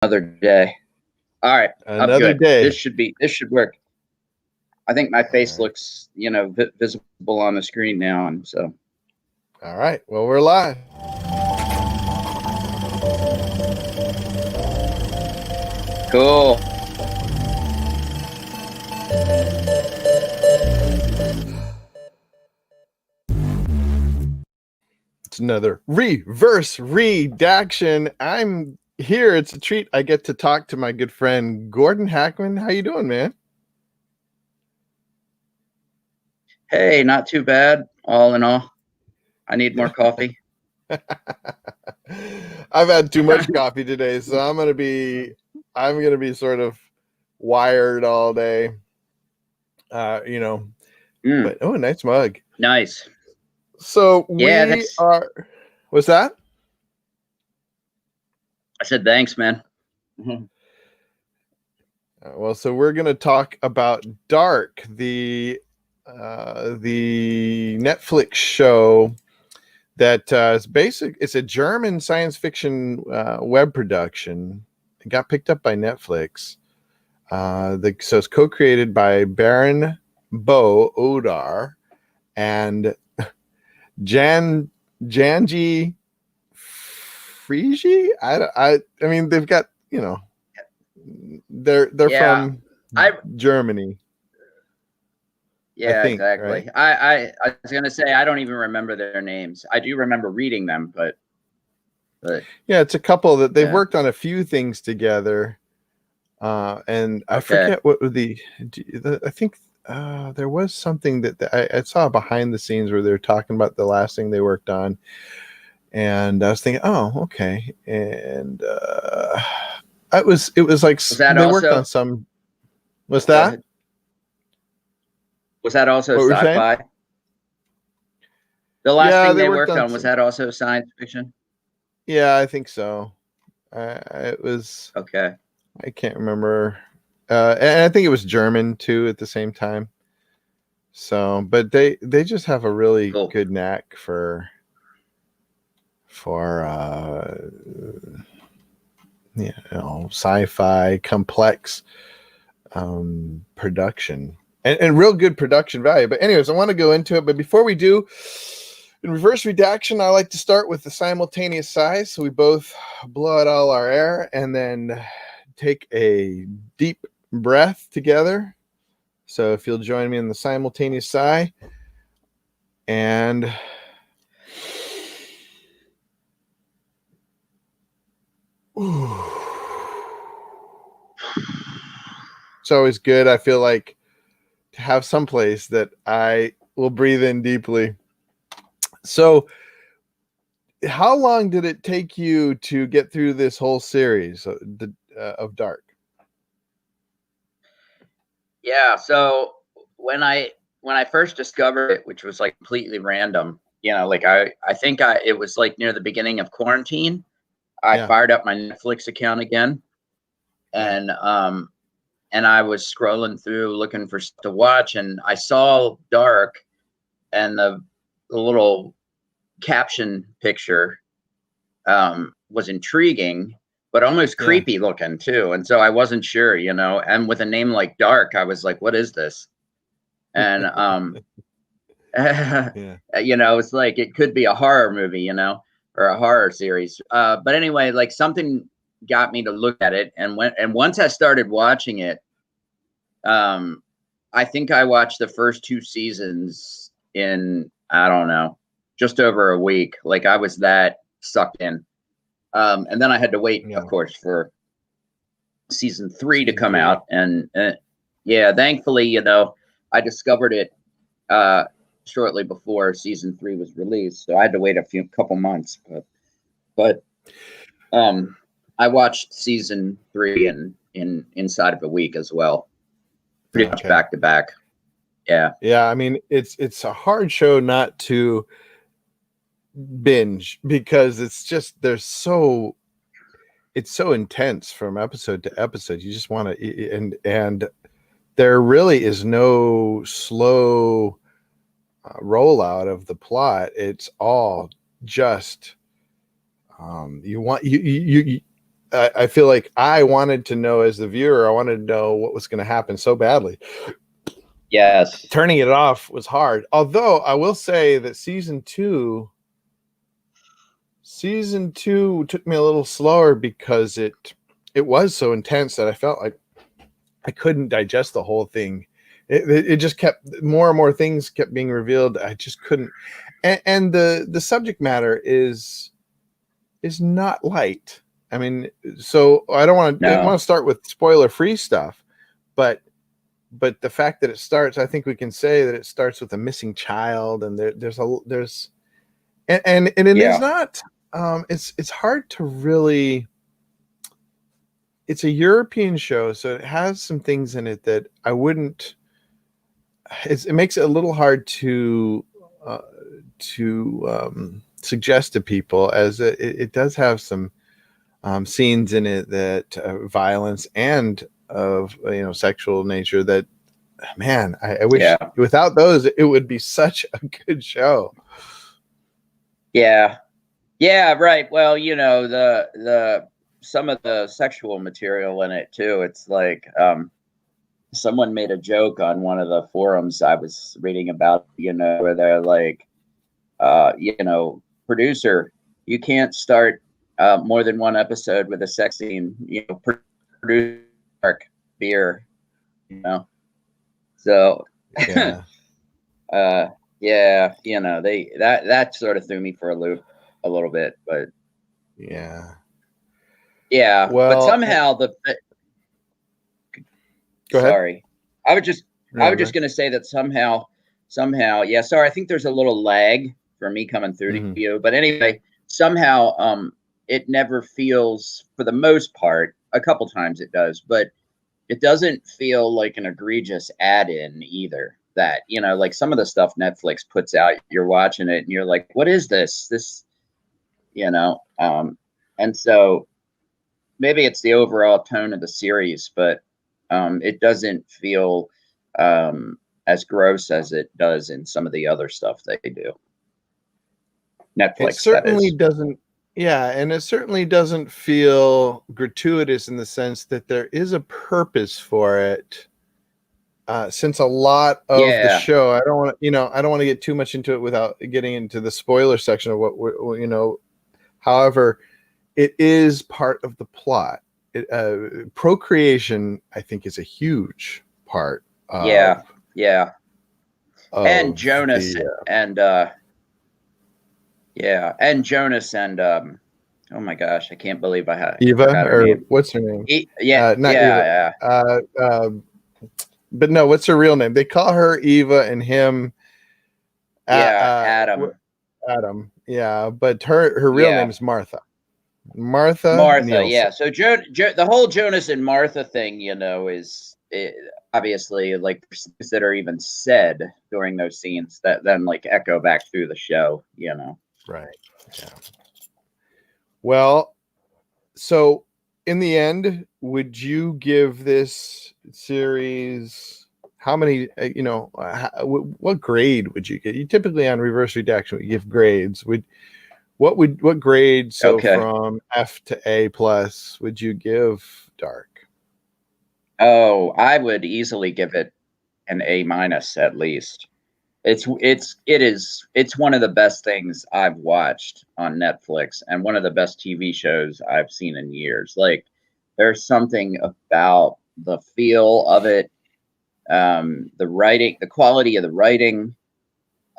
Another day. All right, I'm Another good. day. This should work. I think my All face right. looks, visible on the screen now, and so All right. Well, we're live. cool. It's another reverse redaction. I'm here. It's a treat. I get to talk to my good friend Gordon Hackman. How you doing, man? Hey, not too bad. All in all, I need more coffee. I've had too much coffee today, so I'm gonna be sort of wired all day. But nice mug. Nice. So Yeah, we that's. are. What's that? I said thanks, man. Mhm. Well, so we're going to talk about Dark, the Netflix show that is basic. It's a German science fiction web production. It got picked up by Netflix. So it's co-created by Baron Bo Odar and Janji Frigi. I mean they've got they're Yeah, from I. Germany. I Yeah, think, right? exactly. I was gonna say I don't even remember their names. I do remember reading them, but Yeah, it's a couple that they've yeah. worked on a few things together. And I Okay. forget what I think there was something that I saw behind the scenes where they were talking about the last thing they worked on. And I was thinking, oh, okay. And it was like Was that they worked on also? some. What's Go that? ahead. Was that also What were you saying? sci-fi? The last Yeah, thing they they worked worked on on, was some. that also science fiction? Yeah, I think so. It was. Okay. I can't remember. And I think it was German too at the same time. So, but they just have a really Cool. good knack for sci-fi complex production and real good production value. But anyways, I want to go into it. But before we do, in reverse redaction, I like to start with the simultaneous sigh. So we both blow out all our air and then take a deep breath together. So if you'll join me in the simultaneous sigh and it's always good. I feel like to have some place that I will breathe in deeply. So, how long did it take you to get through this whole series of Dark? Yeah. So when I when I first discovered it, which was like completely random, like I think it was like near the beginning of quarantine. I Yeah, fired up my Netflix account again, yeah, and I was scrolling through looking for stuff to watch, and I saw Dark, and the little caption picture was intriguing, but almost yeah, creepy looking too. And so I wasn't sure, And with a name like Dark, I was like, "What is this?" And yeah. it's like it could be a horror movie, or a horror series. But anyway, like something got me to look at it, and once I started watching it, um, I think I watched the first two seasons in, I don't know, just over a week. Like I was that sucked in. And then I had to wait, of Yeah. course, for season three to Season come 3. out. And yeah, thankfully, I discovered it uh, shortly before season three was released. So I had to wait a couple months. But I watched season three in inside of a week as well, pretty much Okay. back to back. Yeah. Yeah, I mean it's a hard show not to binge because it's so intense from episode to episode. You just want to and there really is no slow rollout of the plot. It's all just you want you I feel like I wanted to know as the viewer, I wanted to know what was going to happen so badly. Yes. Turning it off was hard. Although I will say that season two took me a little slower because it was so intense that I felt like I couldn't digest the whole thing. It just kept more and more things kept being revealed. I just couldn't. And the subject matter is not light. I mean, so I don't want No. to start with spoiler free stuff, but the fact that it starts, I think we can say that it starts with a missing child, and there's and it is Yeah. not. It's hard to really. It's a European show, so it has some things in it that I wouldn't. It makes it a little hard uh, to suggest to people, as it does have some scenes in it that violence and of sexual nature that, man, I wish Yeah. without those it would be such a good show. Yeah. Yeah, right. Well, the some of the sexual material in it too. It's like someone made a joke on one of the forums I was reading about, where they're like, producer, you can't start more than one episode with a sex scene, produce dark beer, So Yeah. uh yeah, they that sort of threw me for a loop a little bit, but Yeah. yeah, but Well, somehow go ahead. sorry. I was just I No, was go just ahead. gonna say that somehow, yeah, sorry, I think there's a little lag for me coming through to Mhm. you. But anyway, somehow it never feels, for the most part, a couple times it does, but it doesn't feel like an egregious add-in either. That, like some of the stuff Netflix puts out, you're watching it and you're like, what is this? You know, um, and so maybe it's the overall tone of the series, but it doesn't feel as gross as it does in some of the other stuff they do. It Netflix, that certainly is. doesn't. Yeah, and it certainly doesn't feel gratuitous in the sense that there is a purpose for it. Since a lot of the Yeah, show, I don't want to get too much into it without getting into the spoiler section of what. However, it is part of the plot. Procreation, I think, is a huge part yeah, yeah. And of Jonas the and yeah, and Jonas and oh my gosh, I can't believe I Eva, forgot her or name. what's her name? Yeah, Not Eva. yeah, Uh, uh, but no, what's her real name? They call her Eva and him yeah, Adam. Adam. Yeah, but her real name Yeah, is Martha. Martha Martha. Nielsen. Yeah. So the whole Jonas and Martha thing, is obviously like things that are even said during those scenes that then like echo back through the show. Right. Yeah. Well, so in the end, would you give this series how many? What grade would you get? You typically on reverse redaction we give grades. What grade? So Okay. from F to A plus would you give Dark? Oh, I would easily give it an A minus at least. It's one of the best things I've watched on Netflix and one of the best TV shows I've seen in years. Like there's something about the feel of it, the writing, the quality of the writing,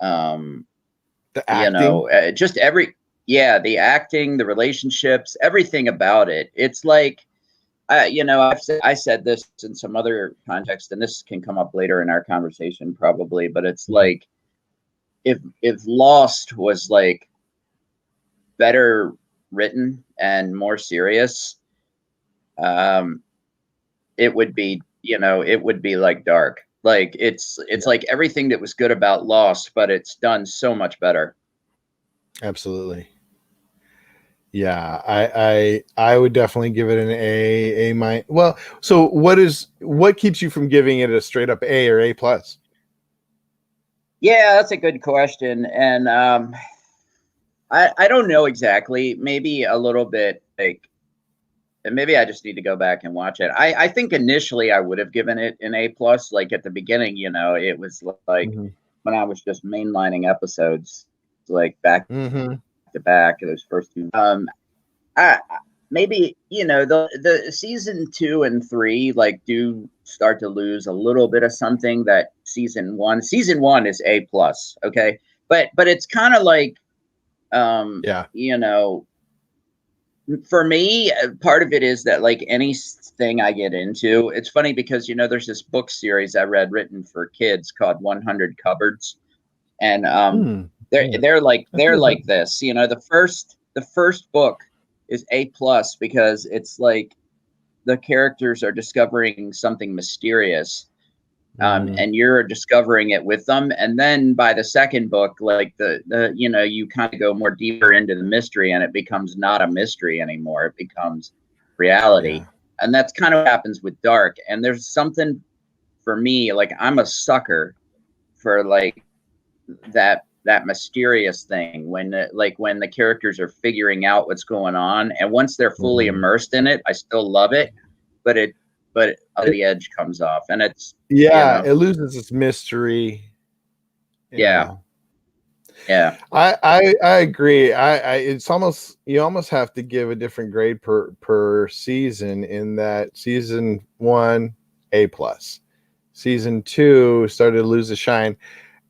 um, The acting. just yeah, the acting, the relationships, everything about it. It's like, I said this in some other context, and this can come up later in our conversation probably, but it's Mhm. like if Lost was like better written and more serious, um, it would be like Dark. Like it's Yeah, like everything that was good about Lost, but it's done so much better. absolutely. Yeah, I would definitely give it an A minus. Well, so what keeps you from giving it a straight up A or A plus? Yeah, that's a good question, and I don't know exactly. Maybe a little bit like and maybe I just need to go back and watch it. I think initially I would have given it an A plus. Like at the beginning, you know, it was like Mm-hmm. when I was just mainlining episodes, like back Mm-hmm. to back, those first two. I maybe you know the season 2 and 3 like do start to lose a little bit of something that season one is A plus, okay, but it's kind of like Yeah. you know, for me, part of it is that like anything I get into, it's funny because you know there's this book series I read written for kids called 100 Cupboards, and Yeah. they're like this. You know, the first book is A plus because it's like the characters are discovering something mysterious, Mm-hmm. and you're discovering it with them. And then by the second book, like the you know, you kind of go more deeper into the mystery, and it becomes not a mystery anymore. It becomes reality, Yeah. and that's kind of what happens with Dark. And there's something for me, like I'm a sucker for like that mysterious thing when like when the characters are figuring out what's going on, and once they're fully Mm-hmm. immersed in it, I still love it, but the edge comes off, and it's you Yeah, know. it loses its mystery. Yeah, Yeah. yeah, I agree. I it's almost, you almost have to give a different grade per season, in that season 1 A plus, season 2 started to lose the shine.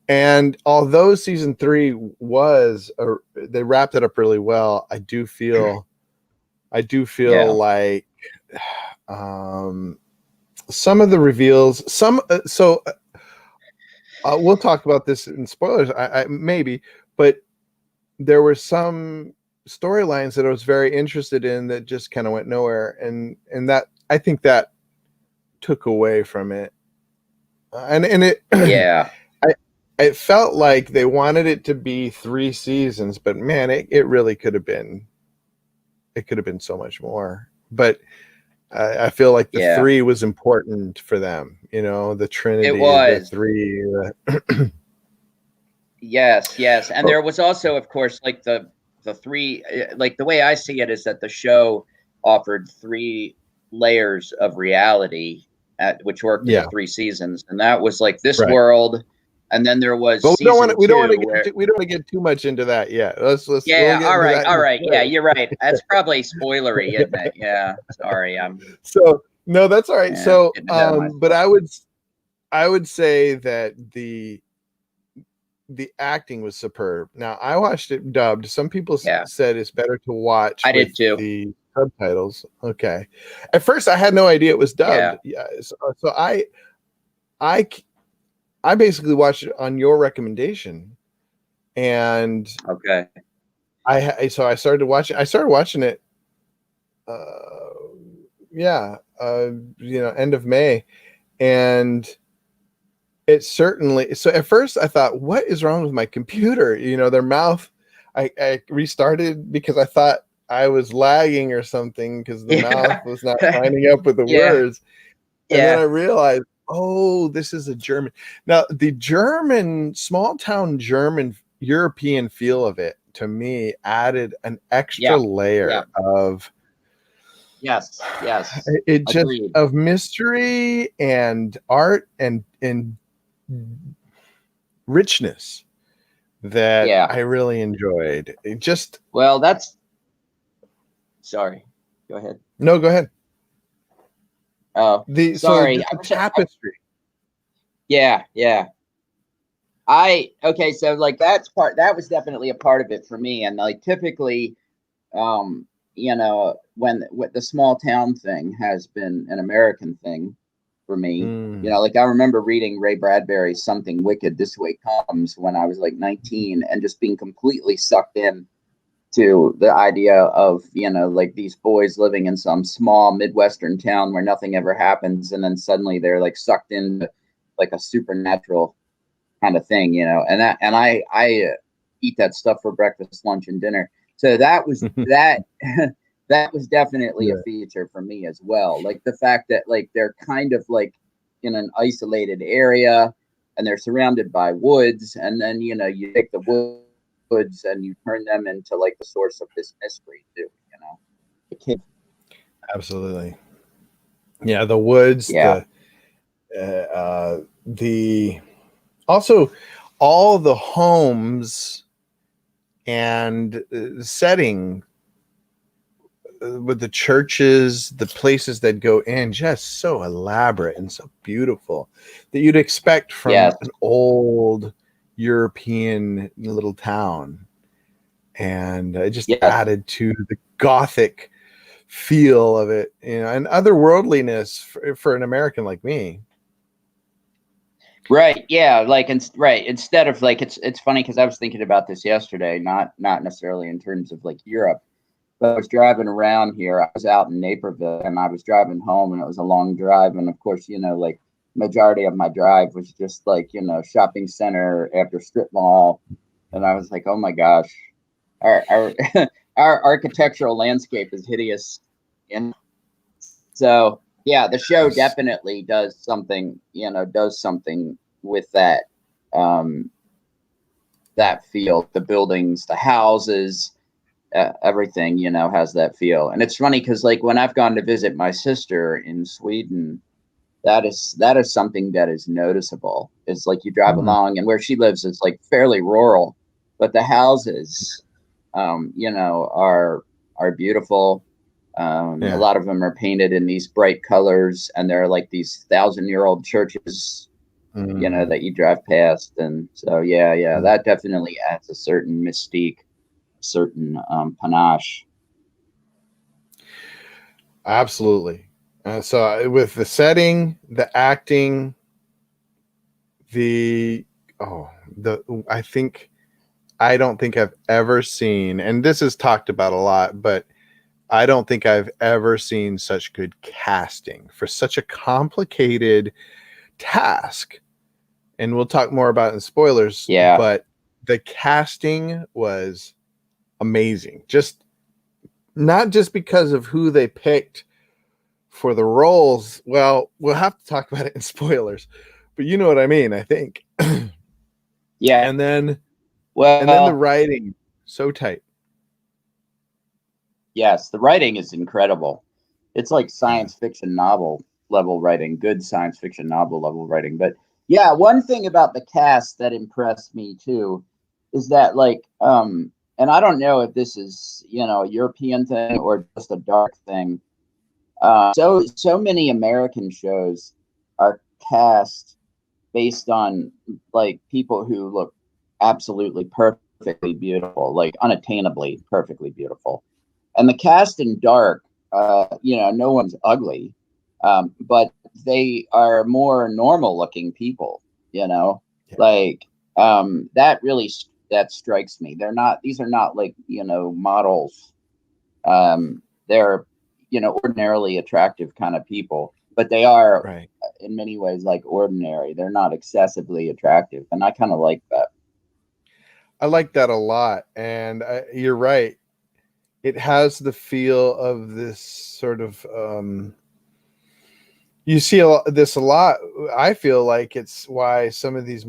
And although season 3 was they wrapped it up really well, I do feel yeah, like um some of the reveals, we'll talk about this in spoilers, I maybe, but there were some storylines that I was very interested in that just kind of went nowhere, and that, I think that took away from it, and it yeah, I it felt like they wanted it to be 3 seasons, but man, it really could have been, it could have been so much more. But I feel like the yeah. 3 was important for them, you know, the It Trinity, the was. 3. Yes, yes. And Oh, there was also, of course, like the three, like the way I see it is that the show offered three layers of reality which worked in the yeah, 3 seasons, and that was like this right. world, and then there was But season we don't want to two get where we don't want to get too much into that yet. We'll yeah, get into that in all the right, yeah, spoilers. you're right. That's probably spoilery, isn't it? Yeah, sorry, I'm So no, that's all right. yeah So getting ahead of but myself. I would say that the acting was superb. Now, I watched it dubbed. Some people Yeah, said it's better to watch I did with too. the subtitles. Okay. At first, I had no idea it was dubbed. Yeah, Yeah. So I I basically watched it on your recommendation, and okay. so I started watching. I started watching it. Uh, yeah. End of May, and it certainly, so at first I thought, what is wrong with my computer? Their mouth, I restarted because I thought I was lagging or something because the mouth Yeah, was not lining up with the yeah, words. And then I yeah, realized, oh, this is a German. Now, the German, small town German European feel of it, to me, added an extra yeah, yeah. layer of Yes, yes. it, just Agreed. of mystery and art and richness that Yeah. I really enjoyed. It just Well, that's sorry. Go ahead. No, go ahead. Oh, sorry. Just the tapestry. Yeah, yeah. Okay, so like that was definitely a part of it for me. And like typically, you know, when the small town thing has been an American thing for me. You Mm. know, like I remember reading Ray Bradbury's Something Wicked This Way Comes when I was like 19 and just being completely sucked in to the idea of, you know, like these boys living in some small Midwestern town where nothing ever happens. And then suddenly they're like sucked into like a supernatural kind of thing, you know, and I eat that stuff for breakfast, lunch, and dinner. So that that was definitely a Yeah. feature for me as well. Like the fact that like they're kind of like in an isolated area and they're surrounded by woods, and then you know you take the woods and you turn them into like the source of this mystery too. You know, the kid. Absolutely. Yeah, the woods, Yeah. the also all the homes and setting with the churches, the places that go in, just so elaborate and so beautiful that you'd expect from Yes. an old European little town. And it just Yes. added to the gothic feel of it, and otherworldliness for an American like me. Right. Yeah. Like, right. Instead of like, it's funny because I was thinking about this yesterday, not necessarily in terms of like Europe, but I was driving around here. I was out in Naperville and I was driving home and it was a long drive. And of course, like majority of my drive was just like, shopping center after strip mall. And I was like, oh my gosh, our our architectural landscape is hideous. And so yeah, the show Yes. definitely does something with um that feel, the buildings, the houses, everything, has that feel. And it's funny because like when I've gone to visit my sister in Sweden, that is something that is noticeable. It's like you drive Mhm. along and where she lives is like fairly rural, but the houses, are beautiful. A Yeah. lot of them are painted in these bright colors, and they're like these 1,000-year-old churches, Mm. that you drive past. And so, yeah, Mm. that definitely adds a certain mystique, certain panache. Absolutely. So with the setting, the acting, the oh, the I don't think I've ever seen, and this is talked about a lot, but I don't think I've ever seen such good casting for such a complicated task. And we'll talk more about it in spoilers, Yeah, but the casting was amazing. Just not just because of who they picked for the roles. Well, we'll have to talk about it in spoilers, but you know what I mean, I think. yeah. and then the Well, writing, so tight. yes, the writing is incredible. It's like Yeah. science fiction novel level writing, good science fiction novel level writing. But yeah, one thing about the cast that impressed me too is that and I don't know if this is, a European thing or just a dark thing. So many American shows are cast based on like people who look absolutely perfectly beautiful, like unattainably perfectly beautiful. And the cast in Dark, no one's ugly, but they are more normal looking people, you know, Yeah. like that really that strikes me. These are not like, models. They're, ordinarily attractive kind of people, but they are Right. in many ways like ordinary. They're not excessively attractive. And I kind of like that. I like that a lot. And you're right. It has the feel of this sort of you see this a lot. I feel like it's why some of these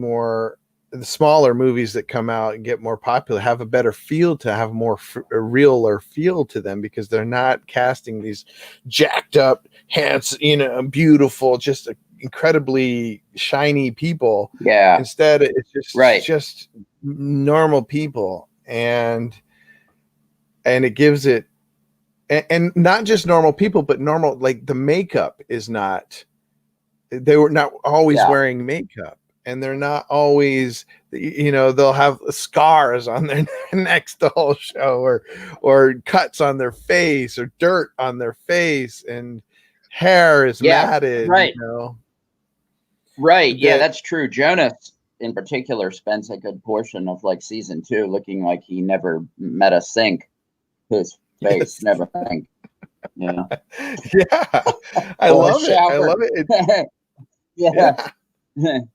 the smaller movies that come out and get more popular have a better feel, to have more a realer feel to them, because they're not casting these jacked up, handsome, beautiful, just incredibly shiny people. Yeah. Instead, it's Right. just normal people, and it gives it, and not just normal people, but normal, like the makeup is not, they were not always Yeah. wearing makeup, and they're not always, they'll have scars on their necks the whole show, or cuts on their face, or dirt on their face, and hair is Yeah. matted, Right. Right. Yeah, that that's true. Jonas in particular spends a good portion of like season two looking like he never met a sink. His face yes. never sank. Yeah. Yeah, I Or a love it, I shower. love it. Yeah. Yeah. Well,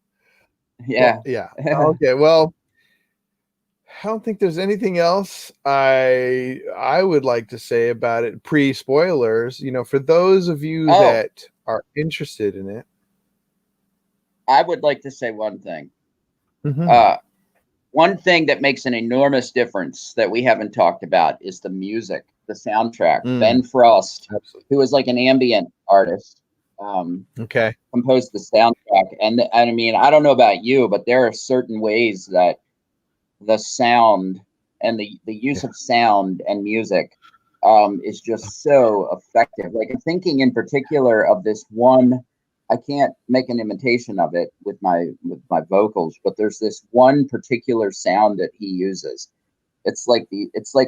Yeah. yeah. Okay, well, I don't think there's anything else I would like to say about it pre spoilers. For those of you Oh, that are interested in it. I would like to say one thing. Mhm. Uh, one thing that makes an enormous difference that we haven't talked about is the music. the soundtrack. Mm, Ben Frost, absolutely. who was like an ambient artist, um, Okay. composed the soundtrack. And I mean, I don't know about you, but there are certain ways that the sound and the Yeah. use of sound and music is just so effective. Like I'm thinking in particular of this one. I can't make an imitation of it with my vocals, but there's this one particular sound that he uses. It's like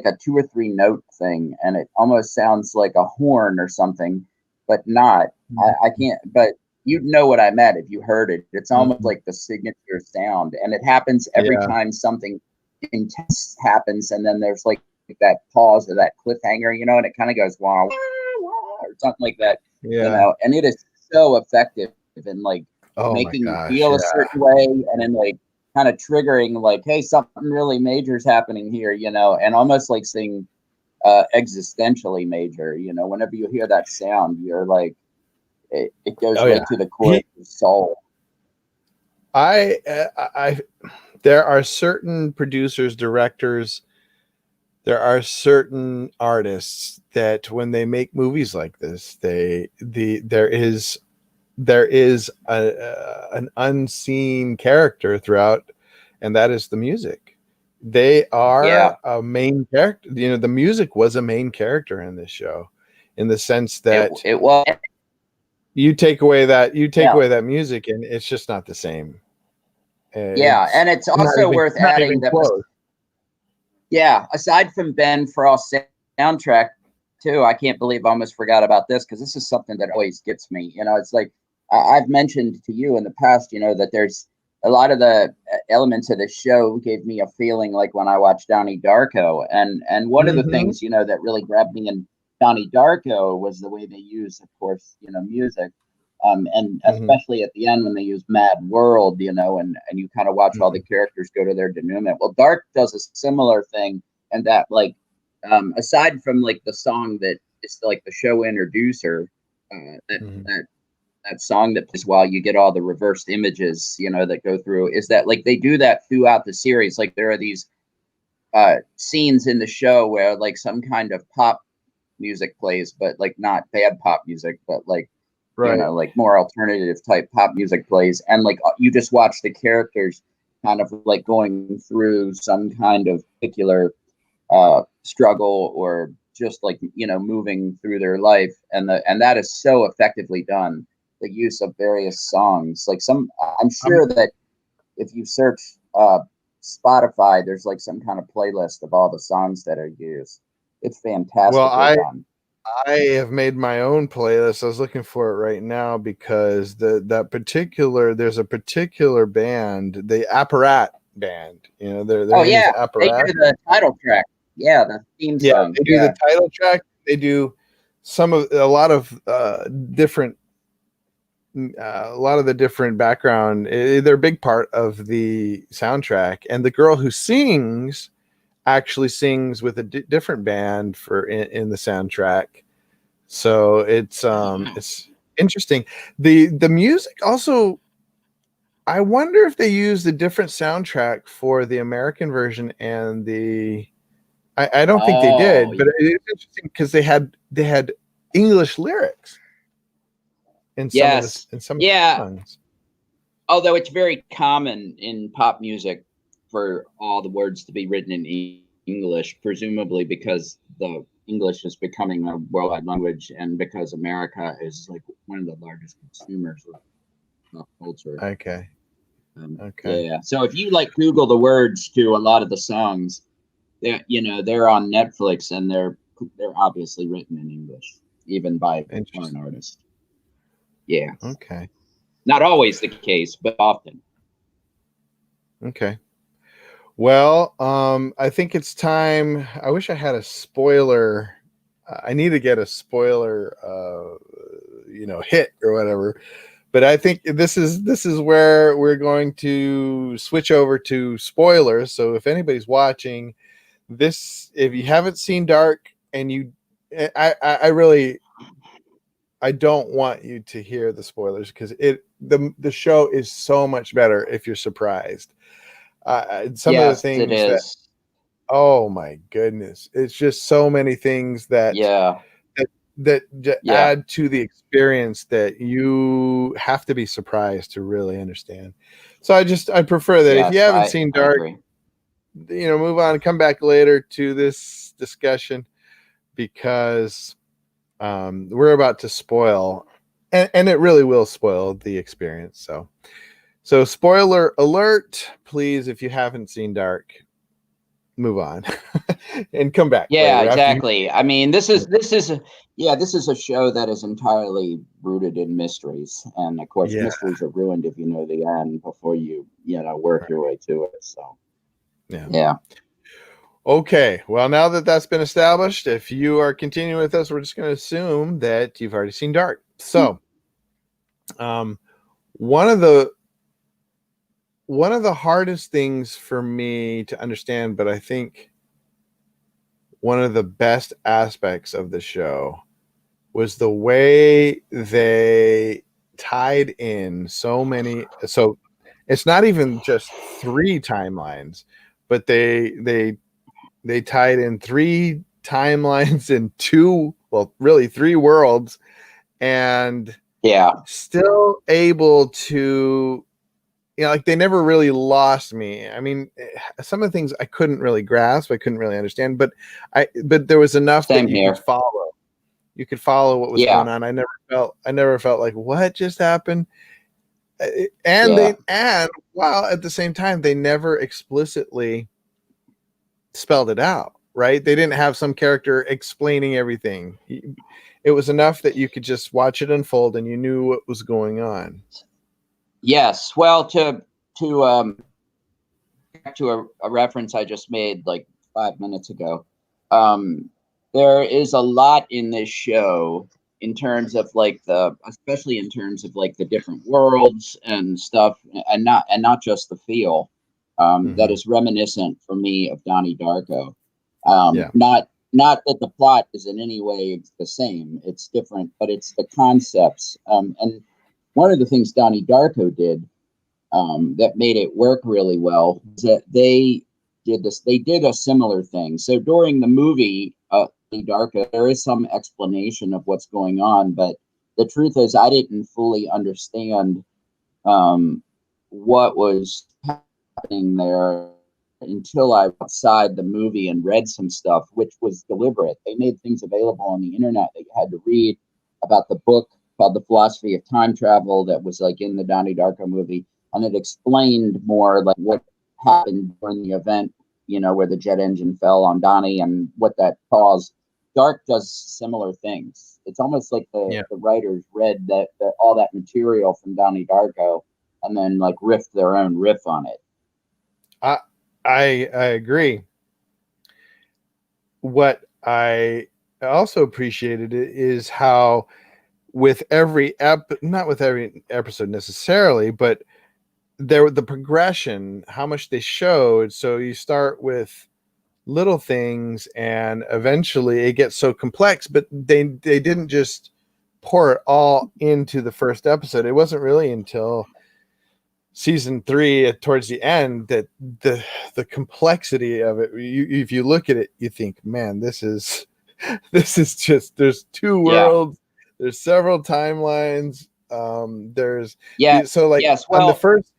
a 2 or 3 note thing, and it almost sounds like a horn or something, but not. I can't. But you'd know what I meant if you heard it. It's almost Mhm. like the signature sound, and it happens every Yeah. time something intense happens, and then there's like that pause or that cliffhanger, and it kind of goes wow, wow, wow, or something like that, Yeah. and it is so effective in like Oh my making you gosh. feel a Yeah. certain way, and then like kind of triggering like, hey, something really major is happening here, and almost like saying existentially major. Whenever you hear that sound, you're like, it goes Oh yeah. right to the core of He. your soul. I. There are certain producers, directors. There are certain artists that when they make movies like this, there is an unseen character throughout, and that is the music. They Yeah, are a main character. The music was a main character in this show, in the sense it that it was. you take Yeah, away that music, and it's just not the same. yeah, It's and it's also worth not adding even that. close. Yeah, aside from Ben Frost's soundtrack, too, I can't believe I almost forgot about this because this is something that always gets me. It's like I've mentioned to you in the past, that there's a lot of the elements of the show gave me a feeling like when I watched Donnie Darko, and one of the Hmm. things that really grabbed me in Donnie Darko was the way they use, of course, music. And Hmm. especially at the end when they use Mad World, and you kind of watch all the Hmm. characters go to their denouement. Well, Dark does a similar thing, and that aside from like the song that is like the show introducer, that Hmm. that that song that plays while you get all the reversed images, that go through, is that like they do that throughout the series. Like there are these scenes in the show where like some kind of pop music plays, but like not bad pop music, but like Right. like more alternative type pop music plays, and like you just watch the characters kind of like going through some kind of particular struggle, or just like moving through their life, and that is so effectively done. The use of various songs, like I'm I'm sure that if you search Spotify, there's like some kind of playlist of all the songs that are used. It's well. fantastically done. I have made my own playlist. I was looking for it right now because there's a particular band, the Apparat band. Their Oh name is yeah, they Apparat. do the title track. Yeah, the theme Yeah, song. they do the Yeah. title track. They do a lot of different a lot of the different background. They're a big part of the soundtrack, and the girl who sings actually sings with a different band in the soundtrack. So it's interesting. The music also, I wonder if they used a different soundtrack for the American version and I don't think they Oh did, but it's interesting because they had English lyrics yes, in some of the yeah. songs. Although it's very common in pop music for all the words to be written in English, presumably because the English is becoming a worldwide language, and because America is like one of the largest consumers of pop culture. Okay. Yeah, Okay. yeah. So if you like Google the words to a lot of the songs, they're on Netflix, and they're obviously written in English, even by foreign Interesting. artists. Yeah, Okay. not always the case, but often. Okay. Well, I think it's time. I wish I had a spoiler. I need to get a spoiler, hit or whatever. But I think this is where we're going to switch over to spoilers. So if anybody's watching this, if you haven't seen Dark, and I really, I don't want you to hear the spoilers because the show is so much better if you're surprised. Some of the Yes, it things that is. Oh my goodness. It's just so many things that Yeah, yeah, add to the experience that you have to be surprised to really understand. So I prefer that if you yes, haven't seen I Dark, agree. move on and come back later to this discussion because we're about to spoil, and it really will spoil the experience. So spoiler alert, please, if you haven't seen Dark, move on and come back Yeah, later after you. exactly. I mean, this is a show that is entirely rooted in mysteries, and of course, Yeah, mysteries are ruined if you know the end before you know work your way to it. So yeah. yeah, Okay, well, now that that's been established, if you are continuing with us, we're just going to assume that you've already seen Dark. So, um, one of the hardest things for me to understand, but I think one of the best aspects of the show was the way they tied in so many. So it's not even just three timelines, but they tied in three timelines in two, well, really three worlds, and yeah, still able to, like they never really lost me. I mean, some of the things I couldn't really grasp, I couldn't really understand, but there was enough that same here. you could follow what was going Yeah, on. I never felt like what just happened. And yeah, while at the same time they never explicitly spelled it out, right? They didn't have some character explaining everything. It was enough that you could just watch it unfold and you knew what was going on. yes. Well, to back to a reference I just made like 5 minutes ago. Um, there is a lot in this show in terms of like especially in terms of like the different worlds and stuff, and not just the feel. That Mm-hmm. is reminiscent for me of Donnie Darko. Yeah. Not that the plot is in any way the same; it's different, but it's the concepts. And one of the things Donnie Darko did that made it work really well is that they did this. They did a similar thing. So during the movie, Darko, there is some explanation of what's going on, but the truth is, I didn't fully understand um, what was happening there until I was outside the movie and read some stuff, which was deliberate. They made things available on the internet that you had to read about the book called The Philosophy of Time Travel that was like in the Donnie Darko movie, and it explained more like what happened during the event, you know, where the jet engine fell on Donnie and what that caused. Dark does similar things. It's almost like Yeah. the writers read that all that material from Donnie Darko and then like riff their own riff on it. I I agree. What I also appreciated is how with every not with every episode necessarily, but the progression, how much they showed. So you start with little things and eventually it gets so complex, but they didn't just pour it all into the first episode. It wasn't really until season 3 towards the end that the complexity of it, if you look at it, you think, man, this is this is just, there's two Yeah. worlds, there's several timelines, there's Yeah. so like Yes. on the Well, first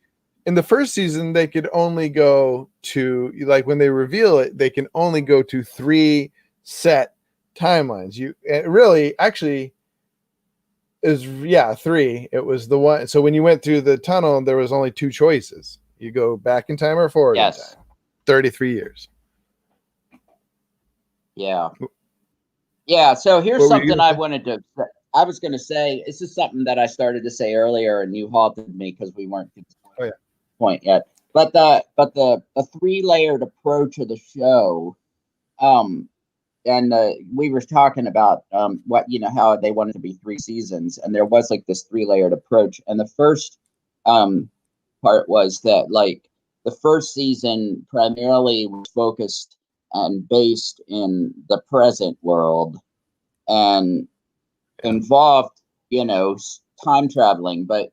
in the first season they could only go to, like when they reveal it, they can only go to 3 set timelines. You really actually is, yeah, 3. It was the one. So when you went through the tunnel, there was only 2 choices. You go back in time or forward in yes. time. 33 years. Yeah. Yeah. So here's What were you something gonna I say? wanted to, I was going to say, this is something that I started to say earlier and you halted me because we weren't to the Oh yeah. point yet. But the 3-layered approach of the show, um, and we were talking about what, you know, how they wanted to be 3 seasons, and there was like this 3-layered approach. And the first um, part was that like the first season primarily was focused and based in the present world and Yeah. involved, you know, time traveling, but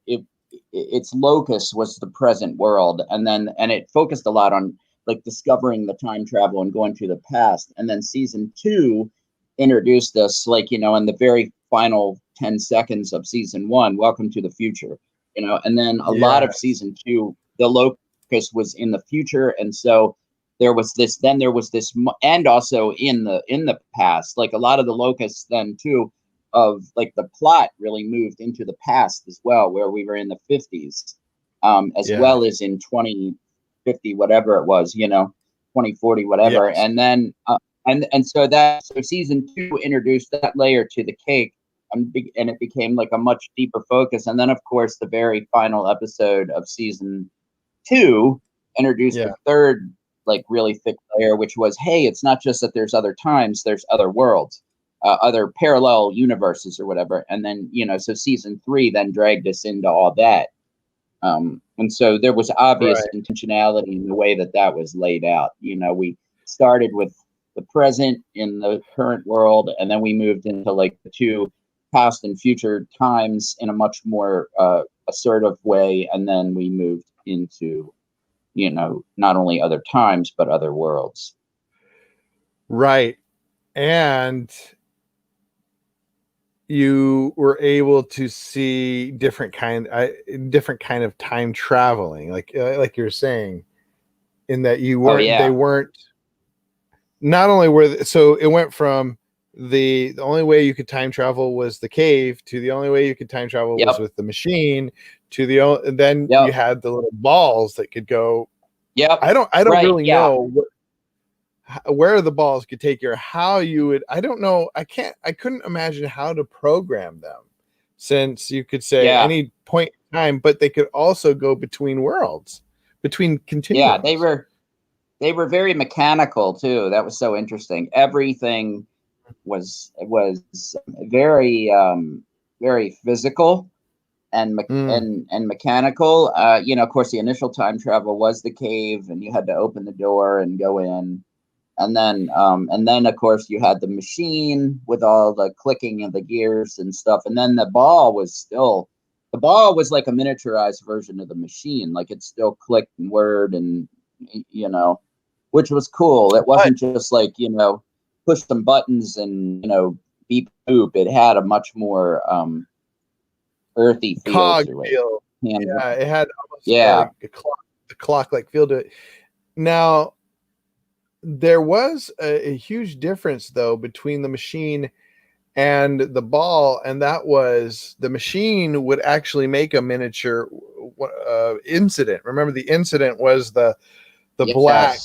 its locus was the present world, and it focused a lot on like discovering the time travel and going to the past. And then season 2 introduced us, like, you know, in the very final 10 seconds of season 1, welcome to the future, you know. And then a lot of season 2, the locust was in the future, and so there was this, and also in the past, like a lot of the locusts then too, of like the plot really moved into the past as well, where we were in the 50s, as well as in 2050, whatever it was, you know, 2040, whatever. Yes. And then so season 2 introduced that layer to the cake, and it became like a much deeper focus. And then of course the very final episode of season 2 introduced the third, like, really thick layer, which was, hey, it's not just that there's other times, there's other worlds, other parallel universes or whatever. And then, you know, so season 3 then dragged us into all that. And so there was obvious intentionality in the way that was laid out. You know, we started with the present in the current world, and then we moved into like the 2 past and future times in a much more assertive way. And then we moved into, you know, not only other times, but other worlds. Right. And you were able to see different kind of time traveling, like you're saying, in that you weren't, they weren't, not only were, so it went from the only way you could time travel was the cave, to the only way you could time travel was with the machine, to then you had the little balls that could go. I don't really know where the balls could take you, or how you would. I don't know. I couldn't imagine how to program them, since you could say any point in time, but they could also go between worlds, between continuums. Yeah, they were very mechanical too. That was so interesting. Everything was very very physical and mechanical. You know, of course, the initial time travel was the cave, and you had to open the door and go in. And then of course, you had the machine with all the clicking of the gears and stuff. And then the ball was like a miniaturized version of the machine. Like, it still clicked and whirred, and, you know, which was cool. It wasn't just like, you know, push some buttons and, you know, beep boop. It had a much more earthy feel to it. Yeah, it had almost like a clock like feel to it. Now, there was a huge difference though between the machine and the ball, and that was the machine would actually make a miniature incident. Remember, the incident was the black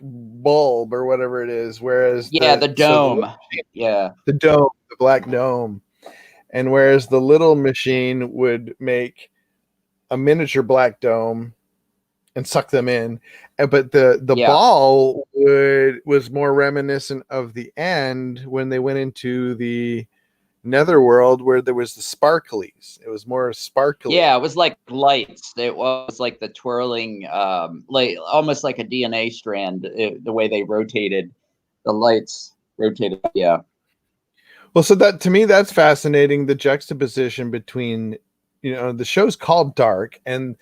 bulb or whatever it is, whereas the dome, the black dome, and whereas the little machine would make a miniature black dome and suck them in, but the ball was more reminiscent of the end when they went into the netherworld, where there was the sparklies. It was more sparkly. Yeah, it was like lights. It was like the twirling, like almost like a DNA strand. The way they rotated, the lights rotated. Yeah. Well, so that, to me, that's fascinating. The juxtaposition between, you know, the show's called Dark, and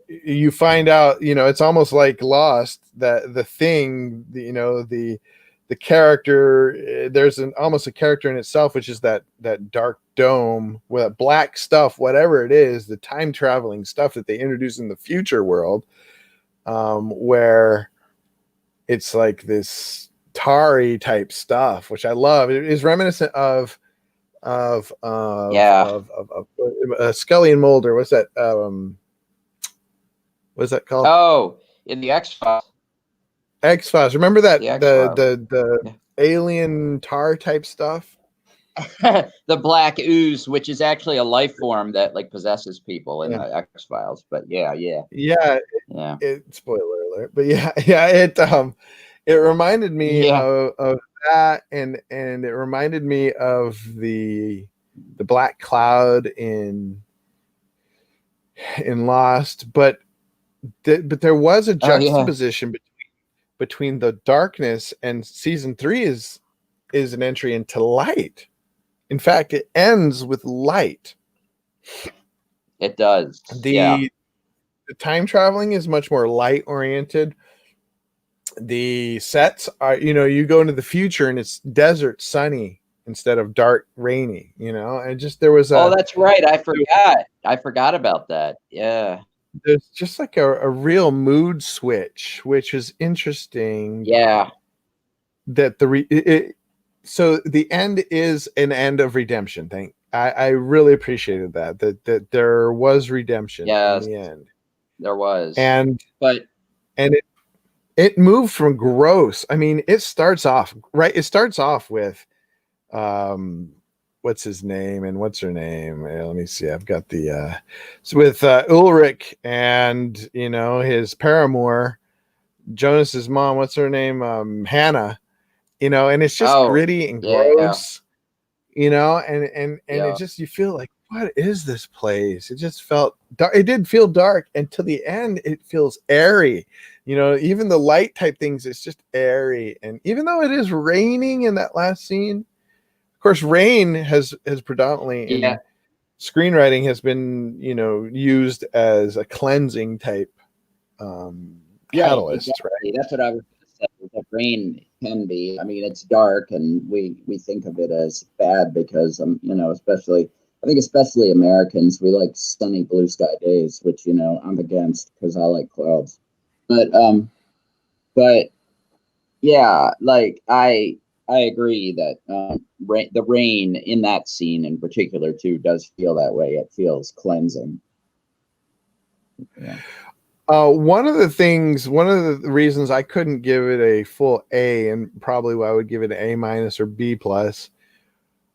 you find out, you know, it's almost like Lost, that the thing, you know, the character, there's almost a character in itself, which is that dark dome with black stuff, whatever it is, the time traveling stuff that they introduce in the future world, where it's like this Tari type stuff, which I love. It is reminiscent of Scully and Mulder. What's that? What's that called? Oh, in the X-Files. X-Files. Remember that the alien tar type stuff? The black ooze, which is actually a life form that like possesses people in the X-Files. But yeah. Spoiler alert. But it reminded me of that, and it reminded me of the black cloud in Lost, but there was a juxtaposition between the darkness, and season 3 is an entry into light. In fact, it ends with light. It does. the time traveling is much more light oriented. The sets are, you go into the future and it's desert sunny instead of dark rainy, and just Oh, that's right. I forgot about that. Yeah. there's just like a real mood switch, which is interesting. Yeah. That so the end is an end of redemption. I really appreciated that there was redemption in Yes, the end, there was. and But and it moved from gross. I mean, it starts off right. It starts off with what's his name and what's her name? Let me see. I've got it's with Ulrich and his paramour, Jonas's mom. What's her name? Hannah. And it's just oh, gritty and yeah. gross. And it Yeah. just, you feel like, what is this place? It just felt dark. It did feel dark until the end. It feels airy. Even the light type things, it's just airy. And even though it is raining in that last scene, of course, rain has predominantly Yeah. in screenwriting has been, used as a cleansing type Right, catalyst, right? exactly. That's what I was gonna say. The rain can be. I mean, it's dark, and we think of it as bad because especially I think especially Americans, we like sunny blue sky days, which I'm against because I like clouds. But but yeah, like I agree that the rain in that scene in particular too does feel that way. It feels cleansing. Yeah. One of the reasons I couldn't give it a full A, and probably why I would give it an A minus or B plus,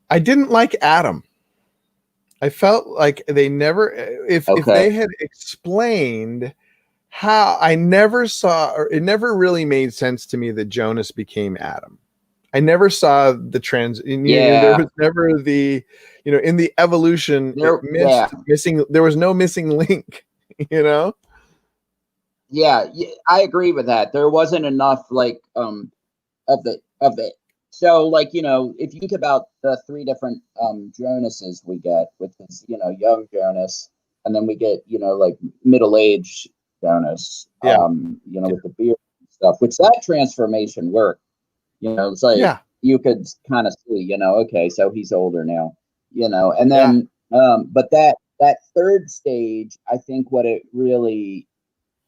I didn't like Adam. I felt like they never, if Okay. they had explained how, I never saw, or it never really made sense to me that Jonas became Adam. I never saw the there Yeah. was never the, in the evolution, it There. Yeah. there was no missing link, you know? Yeah, I agree with that. There wasn't enough like of the so like if you think about the three different Jonases we get, which is young Jonas, and then we get like middle-aged Jonas, Yeah. with the beard and stuff, which that transformation worked. It's like Yeah. you could kind of see, okay, so he's older now, and Yeah. then but that third stage, I think what it really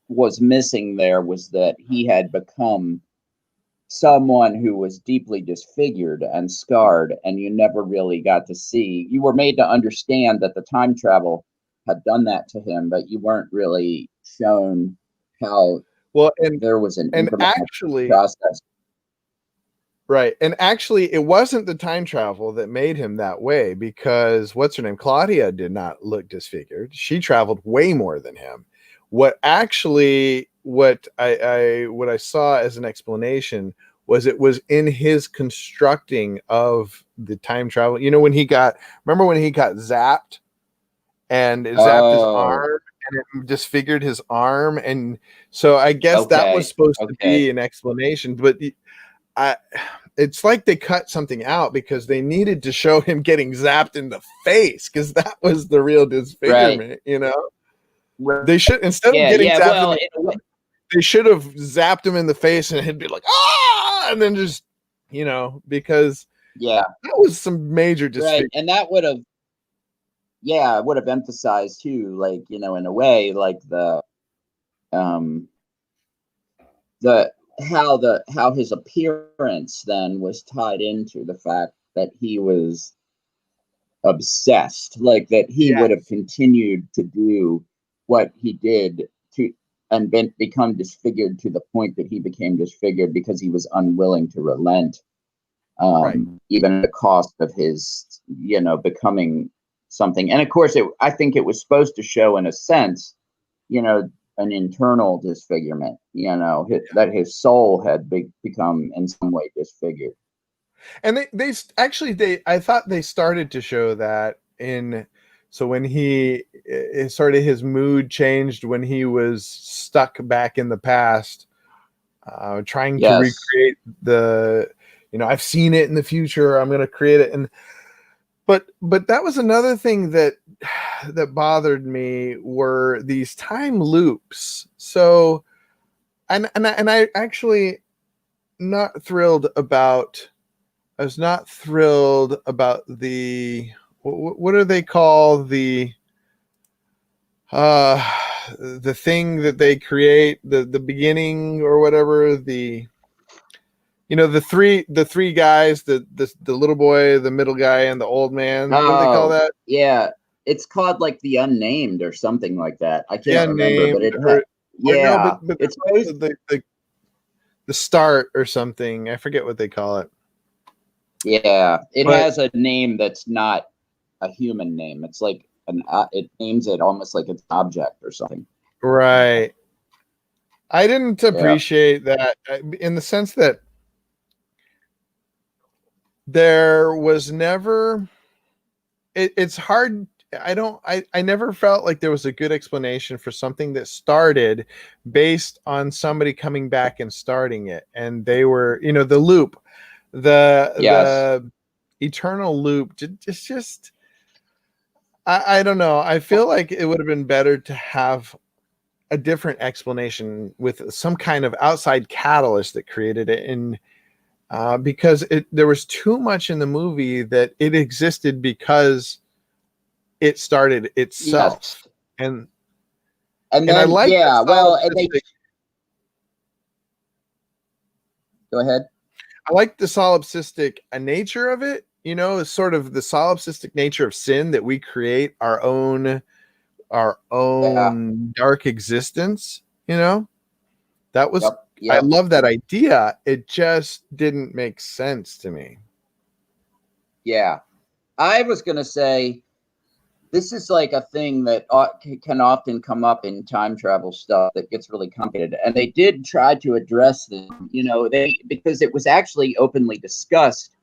was missing there was that he had become someone who was deeply disfigured and scarred, and you never really got to see. You were made to understand that the time travel had done that to him, but you weren't really shown how Well, there was an and incremental actually, process. right. And actually, it wasn't the time travel that made him that way, because what's her name? Claudia did not look disfigured. She traveled way more than him. What I saw as an explanation was it was in his constructing of the time travel. Remember when he got zapped and it zapped his Oh, arm and it disfigured his arm? And so I guess that was okay, supposed to okay, be an explanation, but I it's like they cut something out because they needed to show him getting zapped in the face, because that was the real right, disfigurement. right. They should, instead of Yeah, getting yeah. zapped Well, in a way, they should have zapped him in the face and he'd be like, ah, and then just, because yeah, that was some major right, disfigurement. and that would have emphasized too, like in a way, like um the how his appearance then was tied into the fact that he was obsessed, like that he would have Yes. continued to do what he did to and become disfigured to the point that he became disfigured because he was unwilling to relent, Right. even at the cost of his becoming something. And of course I think it was supposed to show in a sense, an internal disfigurement, that his soul had become in some way disfigured. And I thought they started to show that so when it started, his mood changed when he was stuck back in the past, trying to Yes. recreate I've seen it in the future, I'm going to create it. But that was another thing that that bothered me were these time loops. So, and I actually not thrilled about. I was not thrilled about what do they call the thing that they create, the beginning or whatever, the three guys, the little boy, the middle guy, and the old man. What do they call Oh, that? yeah. It's called like The Unnamed or something like that. I The can't remember, but unnamed, or no, yeah. but It's always the start or something. I forget what they call it. yeah. It But has a name that's not a human name. It's like it names it almost like it's an object or something. right, I didn't Yeah. appreciate that in the sense that there was never. It's hard. I never felt like there was a good explanation for something that started based on somebody coming back and starting it, and they were, the loop, Yes. the eternal loop. Just I don't know. I feel like it would have been better to have a different explanation with some kind of outside catalyst that created it, and because there was too much in the movie that it existed because it started Yes. itself. and And and I then like the yeah, well, and they solipsistic go ahead. I like the solipsistic nature of it, sort of the solipsistic nature of sin, that we create our Yeah. own dark existence, that was. Yep. I Yep. love that idea. It just didn't make sense to me. Yeah. I was gonna say this is like a thing that can often come up in time travel stuff that gets really complicated, and they did try to address them. They because it was actually openly discussed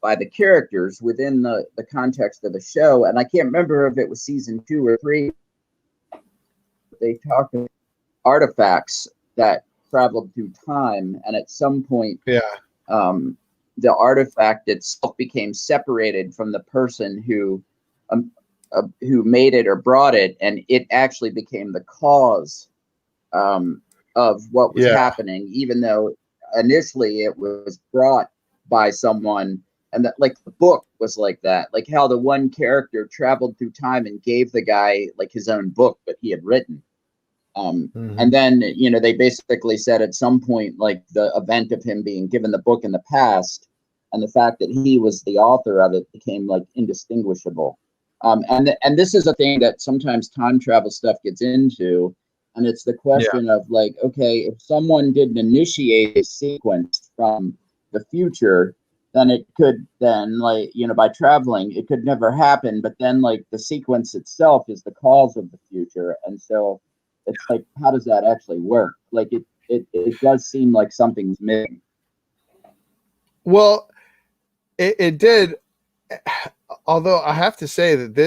by the characters within the context of the show, and I can't remember if it was season 2 or 3. They talked about artifacts that traveled through time, and at some point, Yeah. The artifact itself became separated from the person who made it or brought it, and it actually became the cause of what was Yeah. happening, even though initially it was brought by someone. And that, like, the book was like that, like how the one character traveled through time and gave the guy like his own book that he had written. And then they basically said at some point, like, the event of him being given the book in the past and the fact that he was the author of it became like indistinguishable. And this is a thing that sometimes time travel stuff gets into, and it's the Yeah. question of like, okay, if someone didn't initiate a sequence from the future, then it could then, like, by traveling it could never happen, but then like the sequence itself is the cause of the future, and so it's like, how does that actually work? Like it does seem like something's missing. Well, it did. Although I have to say that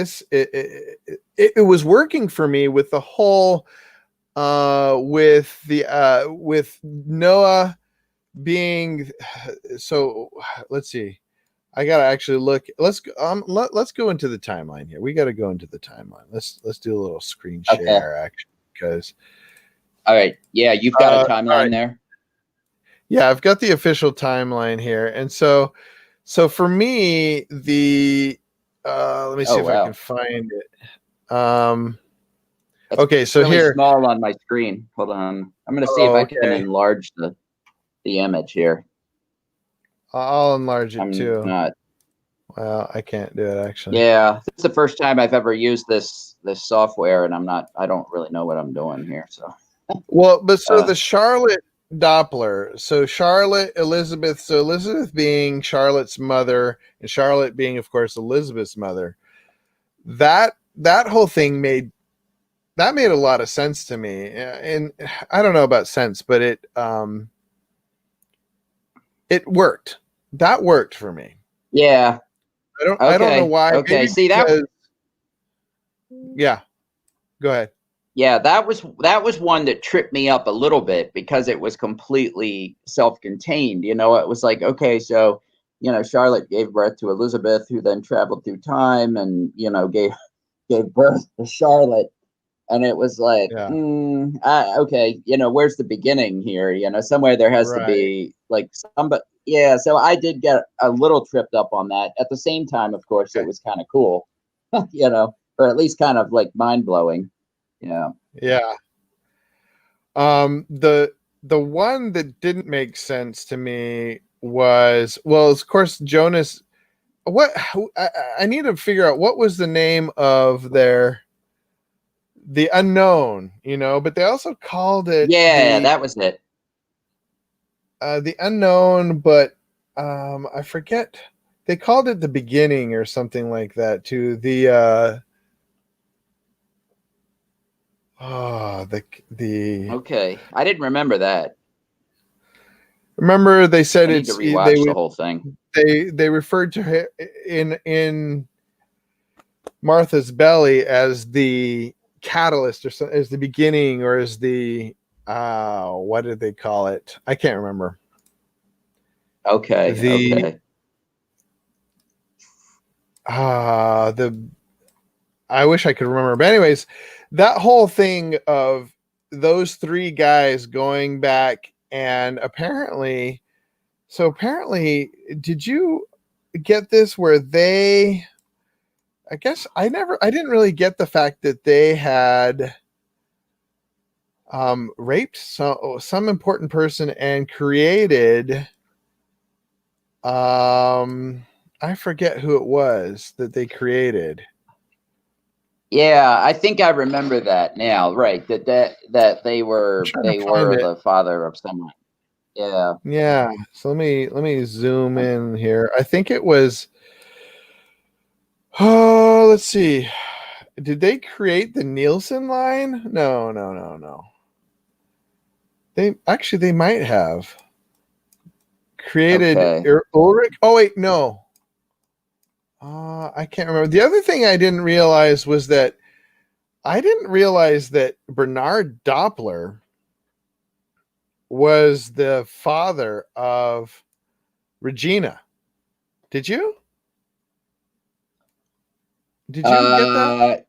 it was working for me with the whole with Noah being. So let's see. I gotta actually look. Let's go into the timeline here. We got to go into the timeline. Let's do a little screen Okay. share actually, because All right. Yeah, you've got a timeline right. there. Yeah, I've got the official timeline here, and so for me, the let me see if I can find it. It's Okay, so really here. small on my screen. Hold on. I'm going to see if I can enlarge the image here. I'll enlarge it I'm too. not. Well, I can't do it actually. Yeah, it's the first time I've ever used this software, and I don't really know what I'm doing here. So. Well, but so the Charlotte Doppler. So Charlotte, Elizabeth. So Elizabeth being Charlotte's mother, and Charlotte being, of course, Elizabeth's mother. That whole thing made a lot of sense to me, and I don't know about sense, but it worked. That worked for me. Yeah. I don't know why. Okay. Maybe See because, that? Yeah. Go ahead. Yeah, that was one that tripped me up a little bit because it was completely self-contained. It was like, okay, so Charlotte gave birth to Elizabeth, who then traveled through time and gave gave birth to Charlotte. And it was like, Yeah. okay, where's the beginning here? Somewhere there has to Right. be like somebody. Yeah, so I did get a little tripped up on that. At the same time, of course, it Okay. was kind of cool, or at least kind of like mind blowing. Yeah. Yeah. The one that didn't make sense to me was, well, of course, Jonas. What I need to figure out what was the name of the unknown, but they also called it Yeah, that was it. the unknown, but I forget. They called it the beginning or something like that too. The Okay. I didn't remember that. remember they said I need to it's they rewatch the would whole thing. they referred to her in Martha's belly as the catalyst or so, as the beginning or as the what did they call it? I can't remember. Okay. The Okay. the I wish I could remember. But anyways, that whole thing of those three guys going back and apparently did you get this where I guess I didn't really get the fact that they had raped some important person and created I forget who it was that they created. Yeah, I think I remember that now. Right. That they I'm were trying to they find were it. the father of someone. Yeah. Yeah, so let me zoom Um, in here. I think it was oh, let's see. Did they create the Nielsen line? No, no, no, no. They might have created Okay. Ulrich. Oh wait, no. I can't remember. The other thing I didn't realize was that I didn't realize that Bernard Doppler was the father of Regina. Did you? Did you get that? Uh,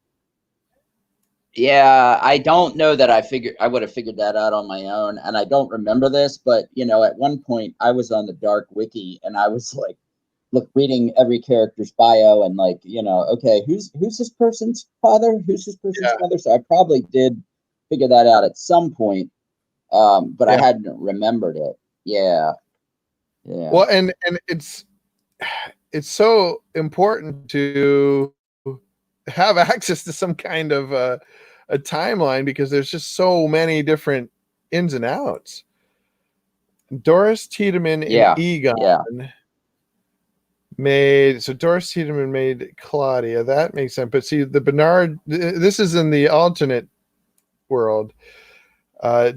yeah, I don't know that I would have figured that out on my own, and I don't remember this, but at one point I was on the dark wiki and I was like, look, reading every character's bio and like, okay, who's this person's father? Who's this person's Yeah, mother? So I probably did figure that out at some point, but I yeah. hadn't remembered it. Yeah, yeah, Well, and it's so important to have access to some kind of a timeline because there's just so many different ins and outs. Doris Tiedemann and yeah, Egon yeah. Doris Tiedemann made Claudia. That makes sense. But see, the Bernard, this is in the alternate world. Uh,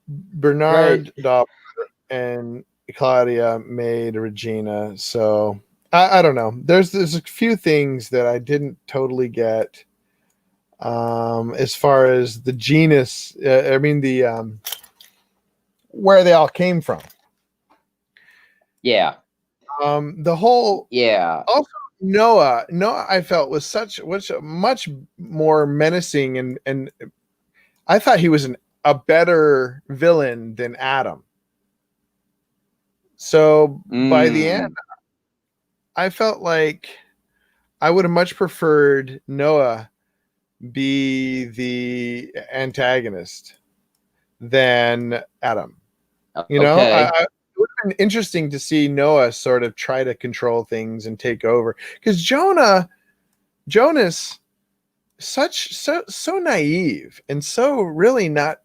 Right. Bernard Doppler and Claudia made Regina. So I don't know. There's a few things that I didn't totally get. As far as the genus, I mean the where they all came from. Yeah, The whole yeah. also Noah I felt was much more menacing and I thought he was a better villain than Adam. So by the end, Mm, I felt like I would have much preferred Noah be the antagonist than Adam. okay. It would have been interesting to see Noah sort of try to control things and take over because Jonas, so naive and so really not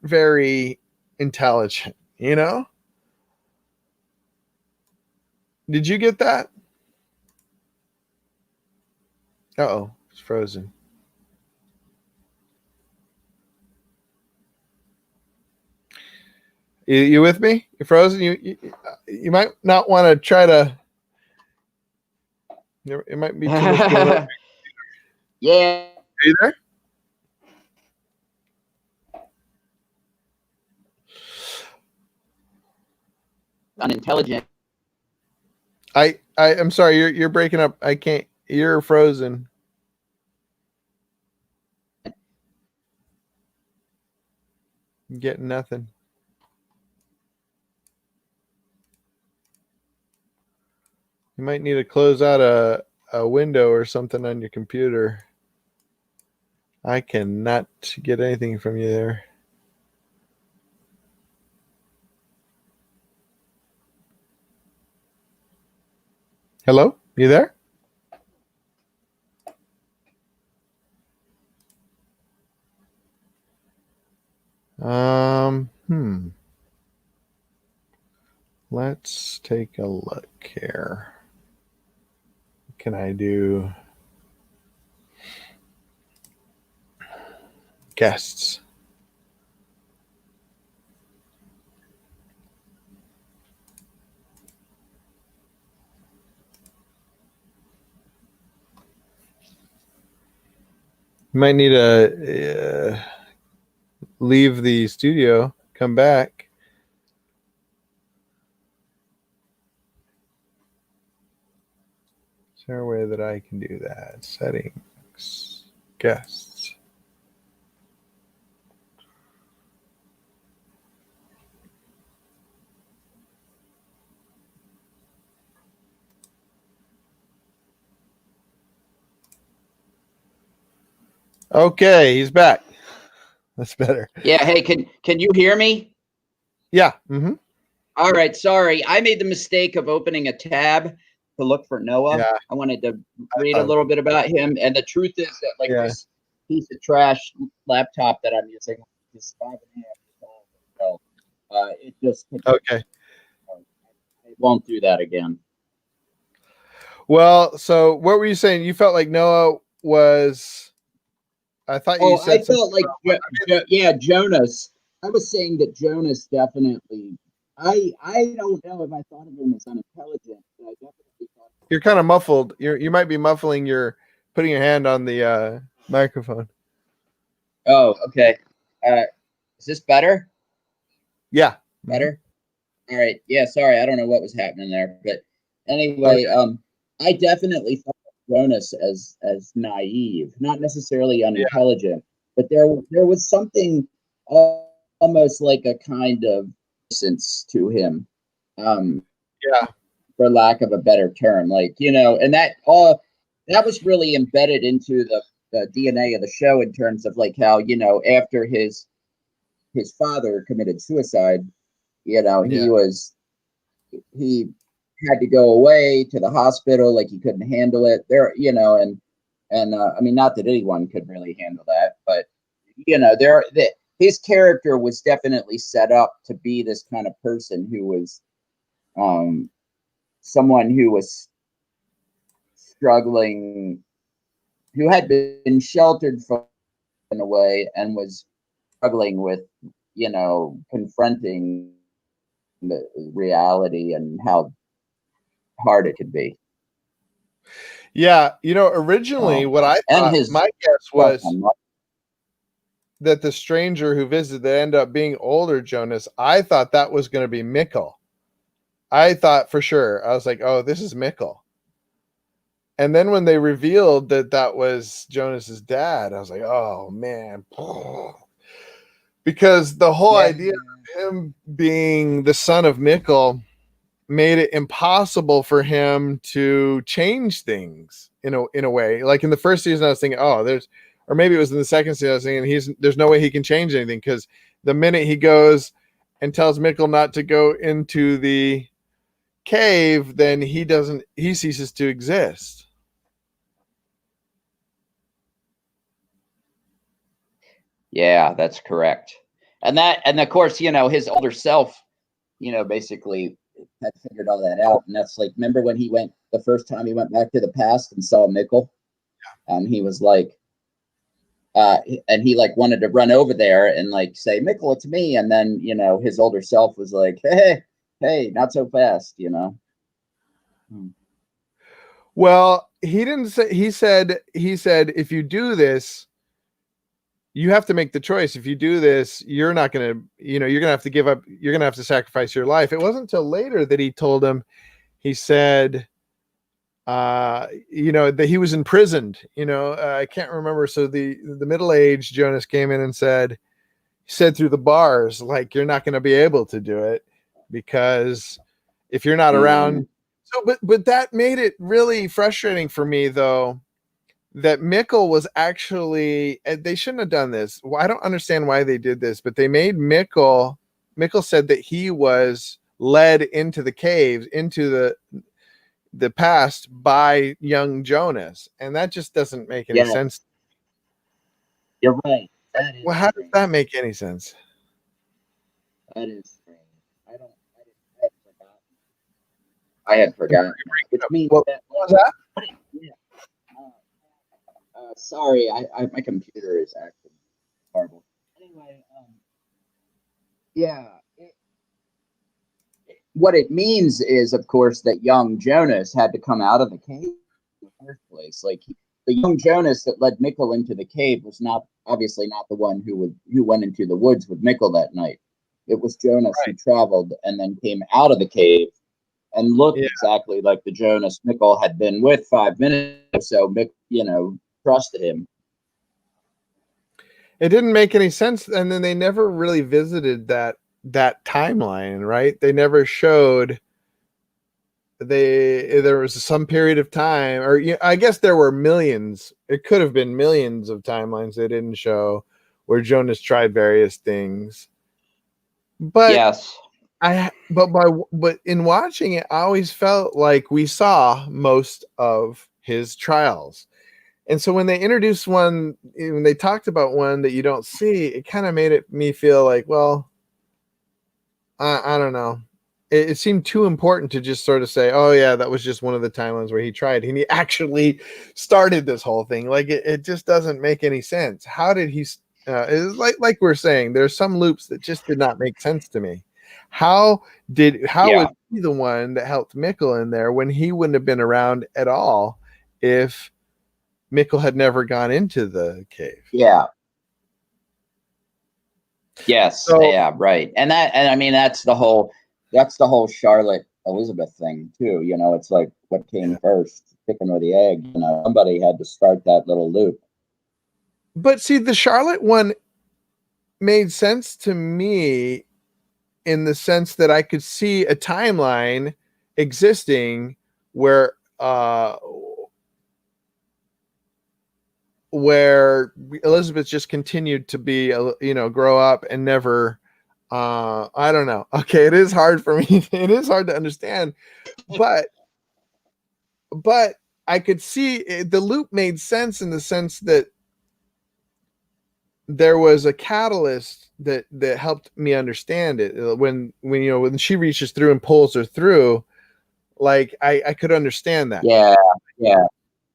very intelligent. Did you get that? Oh, it's frozen. You with me? You're frozen. You might not want to try to. It might be too much going on. Yeah, Are you there? unintelligent. I'm sorry. You're breaking up. I can't. You're frozen. Getting nothing. You might need to close out a window or something on your computer. I cannot get anything from you there. Hello? You there? Let's take a look here. What can I do? Guests. You might need to leave the studio, come back. Is there a way that I can do that? Settings, guests. Okay, he's back. That's better. Yeah. Hey, can you hear me? Yeah. Mm-hmm. All right. Sorry, I made the mistake of opening a tab to look for Noah. Yeah. I wanted to read a little bit about him, and the truth is that this piece of trash laptop that I'm using is 5.5 years old. So it just okay. It won't do that again. Well, so what were you saying? You felt like Noah was. I thought you said. I felt like Jonas. I was saying that Jonas definitely. I don't know if I thought of him as unintelligent, but I definitely thought. You're kind of muffled. You might be muffling putting your hand on the microphone. Oh, okay. Is this better? Yeah. Better. Mm-hmm. All right. Yeah. Sorry, I don't know what was happening there, but anyway, okay. I definitely thought of Jonas as naive, not necessarily unintelligent, but there was something almost like a kind of sense to him. For lack of a better term, and that was really embedded into the DNA of the show in terms of how after his father committed suicide, he had to go away to the hospital, he couldn't handle it there, and I mean, not that anyone could really handle that, but his character was definitely set up to be this kind of person who was someone who was struggling, who had been sheltered from in a way and was struggling with confronting the reality and how hard it could be. Yeah, originally what I thought, my guess was that the stranger who visited that ended up being older Jonas. I thought that was going to be Mikkel. I thought for sure. I was like, oh, this is Mikkel. And then when they revealed that was Jonas's dad, I was like, oh man. Because the whole idea of him being the son of Mikkel made it impossible for him to change things in a way. Like in the first season, I was thinking, or maybe it was in the second season, I was thinking there's no way he can change anything, because the minute he goes and tells Mikkel not to go into the cave, then he ceases to exist. Yeah, that's correct. And of course, his older self, basically had figured all that out. And that's remember when the first time he went back to the past and saw Mikkel, and he was like, and he wanted to run over there and say, Mikkel, it's me. And then, his older self was like, hey, not so fast, Well, he didn't say, he said, if you do this, you have to make the choice. If you do this, you're not going to, you're going to have to give up. You're going to have to sacrifice your life. It wasn't until later that he told him, he said, that he was imprisoned, I can't remember. So the middle-aged Jonas came in and said, said through the bars, like, you're not going to be able to do it because if you're not around. So, but that made it really frustrating for me, though, that Mikkel was actually, they shouldn't have done this. Well, I don't understand why they did this, but they made Mikkel said that he was led into the caves, into the past by young Jonas. And that just doesn't make any sense. You're right. That is well, how strange. does that make any sense? That is strange. I had forgotten. Which means what was that? Yeah. Sorry, my computer is acting horrible. Anyway, yeah. What it means is, of course, that young Jonas had to come out of the cave in the first place. Like the young Jonas that led Mikkel into the cave was obviously not the one who went into the woods with Mikkel that night. It was Jonas who traveled and then came out of the cave and looked exactly like the Jonas Mikkel had been with 5 minutes or so. Mikkel, trusted him. It didn't make any sense, and then they never really visited that timeline, right? They never showed there was some period of time, or I guess there were millions. It could have been millions of timelines they didn't show where Jonas tried various things. But yes, but in watching it, I always felt like we saw most of his trials. And so when they introduced one, when they talked about one that you don't see, it kind of made me feel like, well, I don't know. It seemed too important to just sort of say, oh yeah, that was just one of the timelines where he tried and he actually started this whole thing. Like it just doesn't make any sense. How did he? It's like we're saying, there's some loops that just did not make sense to me. How was he the one that helped Mikkel in there when he wouldn't have been around at all if Mikkel had never gone into the cave? Yeah. Yes. So, yeah. Right. And I mean, that's the whole Charlotte Elizabeth thing too. It's like what came first, chicken or the egg. Somebody had to start that little loop. But see, the Charlotte one made sense to me in the sense that I could see a timeline existing where Elizabeth just continued to be, grow up and never, I don't know. Okay. It is hard for me. It is hard to understand, but I could see the loop made sense in the sense that there was a catalyst that helped me understand it. When she reaches through and pulls her through, like I could understand that. Yeah.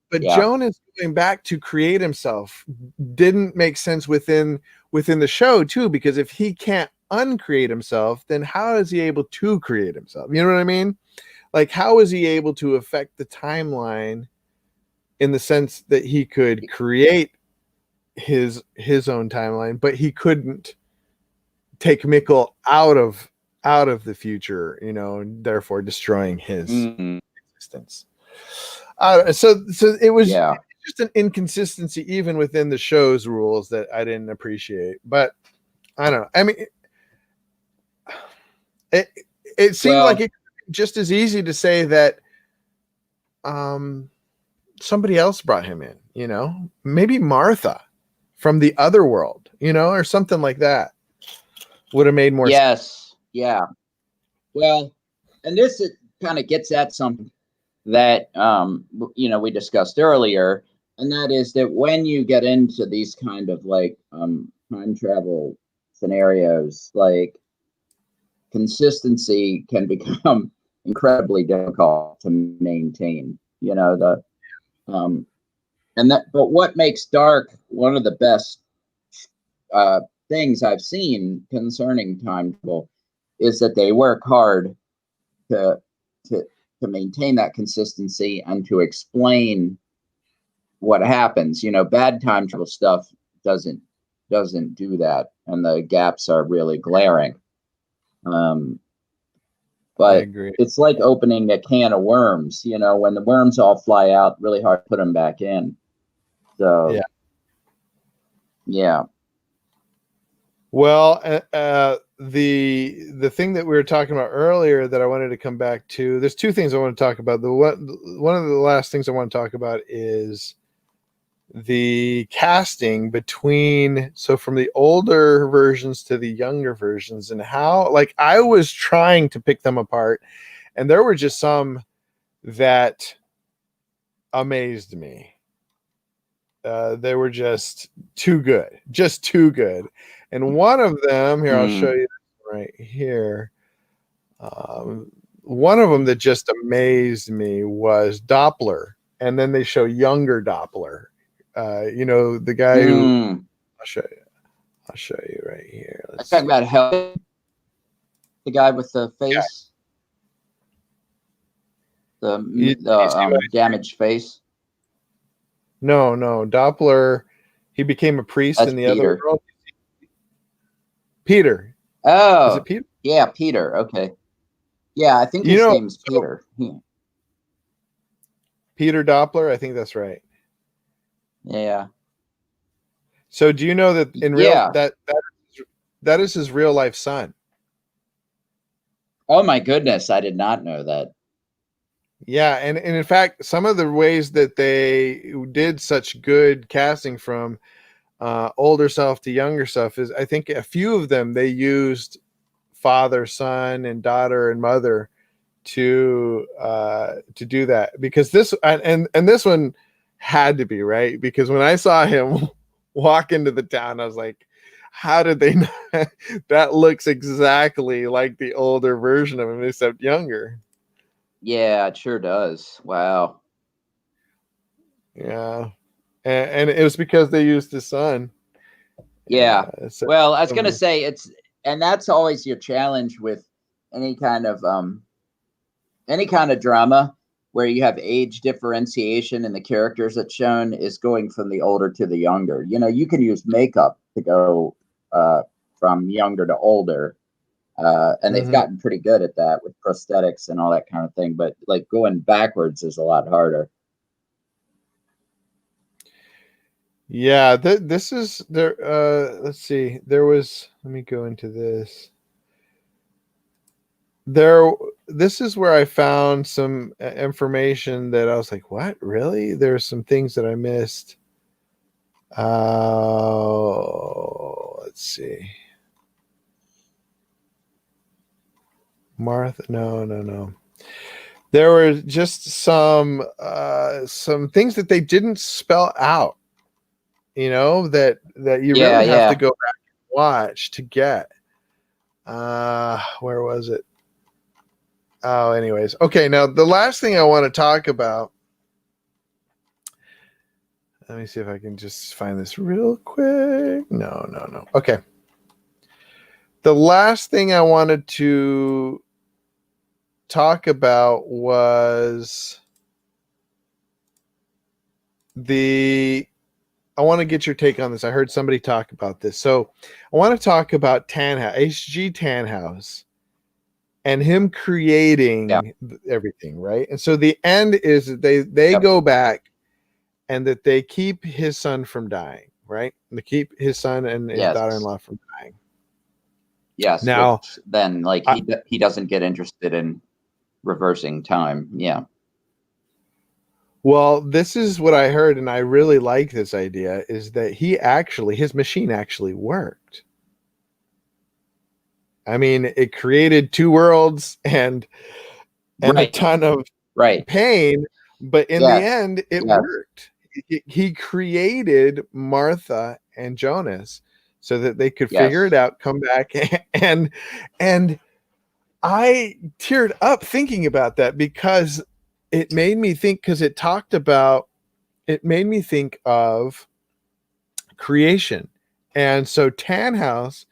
But Jonas going back to create himself didn't make sense within the show too, because if he can't uncreate himself, then how is he able to create himself? You know what I mean? Like, how is he able to affect the timeline in the sense that he could create his own timeline, but he couldn't take Mikkel out of the future, and therefore destroying his existence. So it was just an inconsistency even within the show's rules that I didn't appreciate. But I don't know. I mean, it seemed like it just as easy to say that somebody else brought him in, maybe Martha from the other world, or something like that would have made more sense. Yeah. Well, and this kind of gets at something that we discussed earlier, and that is that when you get into these kind of like time travel scenarios, like consistency can become incredibly difficult to maintain. But what makes Dark one of the best things I've seen concerning time travel is that they work hard to maintain that consistency and to explain what happens. Bad time travel stuff doesn't do that, and the gaps are really glaring. But it's like opening a can of worms. When the worms all fly out, really hard to put them back in. So yeah. Well, the thing that we were talking about earlier that I wanted to come back to. There's two things I want to talk about. One of the last things I want to talk about is the casting between, so from the older versions to the younger versions, and how, like, I was trying to pick them apart, and there were just some that amazed me. They were just too good, and one of them here, I'll show you right here. One of them that just amazed me was Doppler, and then they show younger Doppler. The guy who, I'll show you right here. Let's talk about Hell, the guy with the face, the damaged face. No, Doppler. He became a priest in the other world. Peter. Oh, is it Peter? Yeah, Peter. Okay. Yeah, I think his name's Peter. Peter Doppler. I think that's right. Yeah. So do you know that in real that is his real life son? Oh my goodness, I did not know that. Yeah, and in fact, some of the ways that they did such good casting from older self to younger self is, I think a few of them they used father, son, and daughter and mother to do that, because this and this one had to be right, because when I saw him walk into the town, I was like, how did they not? That looks exactly like the older version of him, except younger. Yeah, it sure does. Wow. Yeah, and it was because they used his son. Yeah. Well, I was gonna say and that's always your challenge with any kind of drama where you have age differentiation and the characters that's shown is going from the older to the younger. You can use makeup to go from younger to older. And they've gotten pretty good at that with prosthetics and all that kind of thing. But like going backwards is a lot harder. Yeah, this is there. Let's see. There was. Let me go into this. This is where I found some information that I was like, "What? Really?" There's some things that I missed. Let's see. Martha, no. There were just some things that they didn't spell out. That you really have to go back and watch to get. Where was it? Oh, anyways. Okay, now the last thing I want to talk about. Let me see if I can just find this real quick. No. Okay. The last thing I wanted to talk about was I want to get your take on this. I heard somebody talk about this. So I want to talk about H.G. Tannhaus and him creating everything, right? And so the end is that they go back and that they keep his son from dying, right? And they keep his son and his daughter-in-law from dying. Yes. Now, then he doesn't get interested in reversing time. Yeah. Well, this is what I heard, and I really like this idea, is that his machine actually worked. I mean, it created two worlds and a ton of pain, but in the end, it worked. He created Martha and Jonas so that they could figure it out, come back, and I teared up thinking about that, because it made me think, it made me think of creation. And so Tannhaus,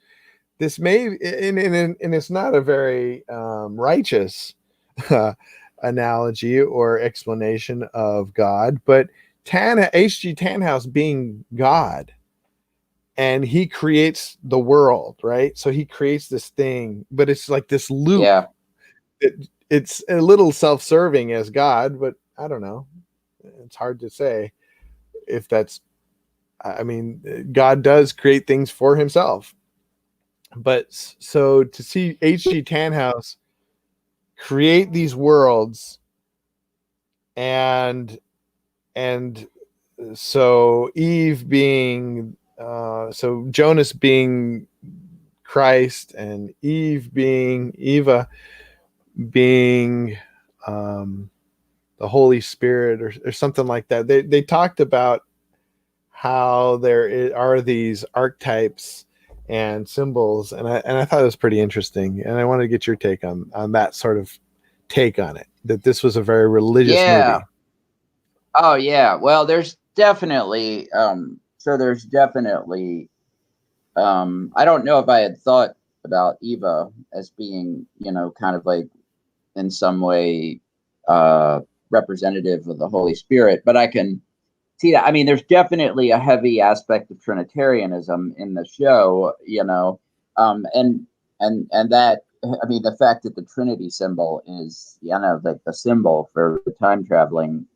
this may, and it's not a very righteous analogy or explanation of God, but H.G. Tannhaus being God, and he creates the world, right? So he creates this thing, but it's like this loop. Yeah. It's a little self-serving as God, but I don't know. It's hard to say if that's, I mean, God does create things for himself. But so to see H.G. Tannhaus create these worlds, and so Eve being so Jonas being Christ, and Eve being Eva being the Holy Spirit, or something like that. They talked about how are these archetypes and symbols, and I thought it was pretty interesting, and I wanted to get your take on that sort of take on it. That this was a very religious Yeah. movie. Oh yeah. Well, there's definitely I don't know if I had thought about Eva as being, kind of like in some way uh representative of the Holy Spirit, but I can see that. I mean, there's definitely a heavy aspect of Trinitarianism in the show, and that, I mean, the fact that the Trinity symbol is, like the symbol for the time traveling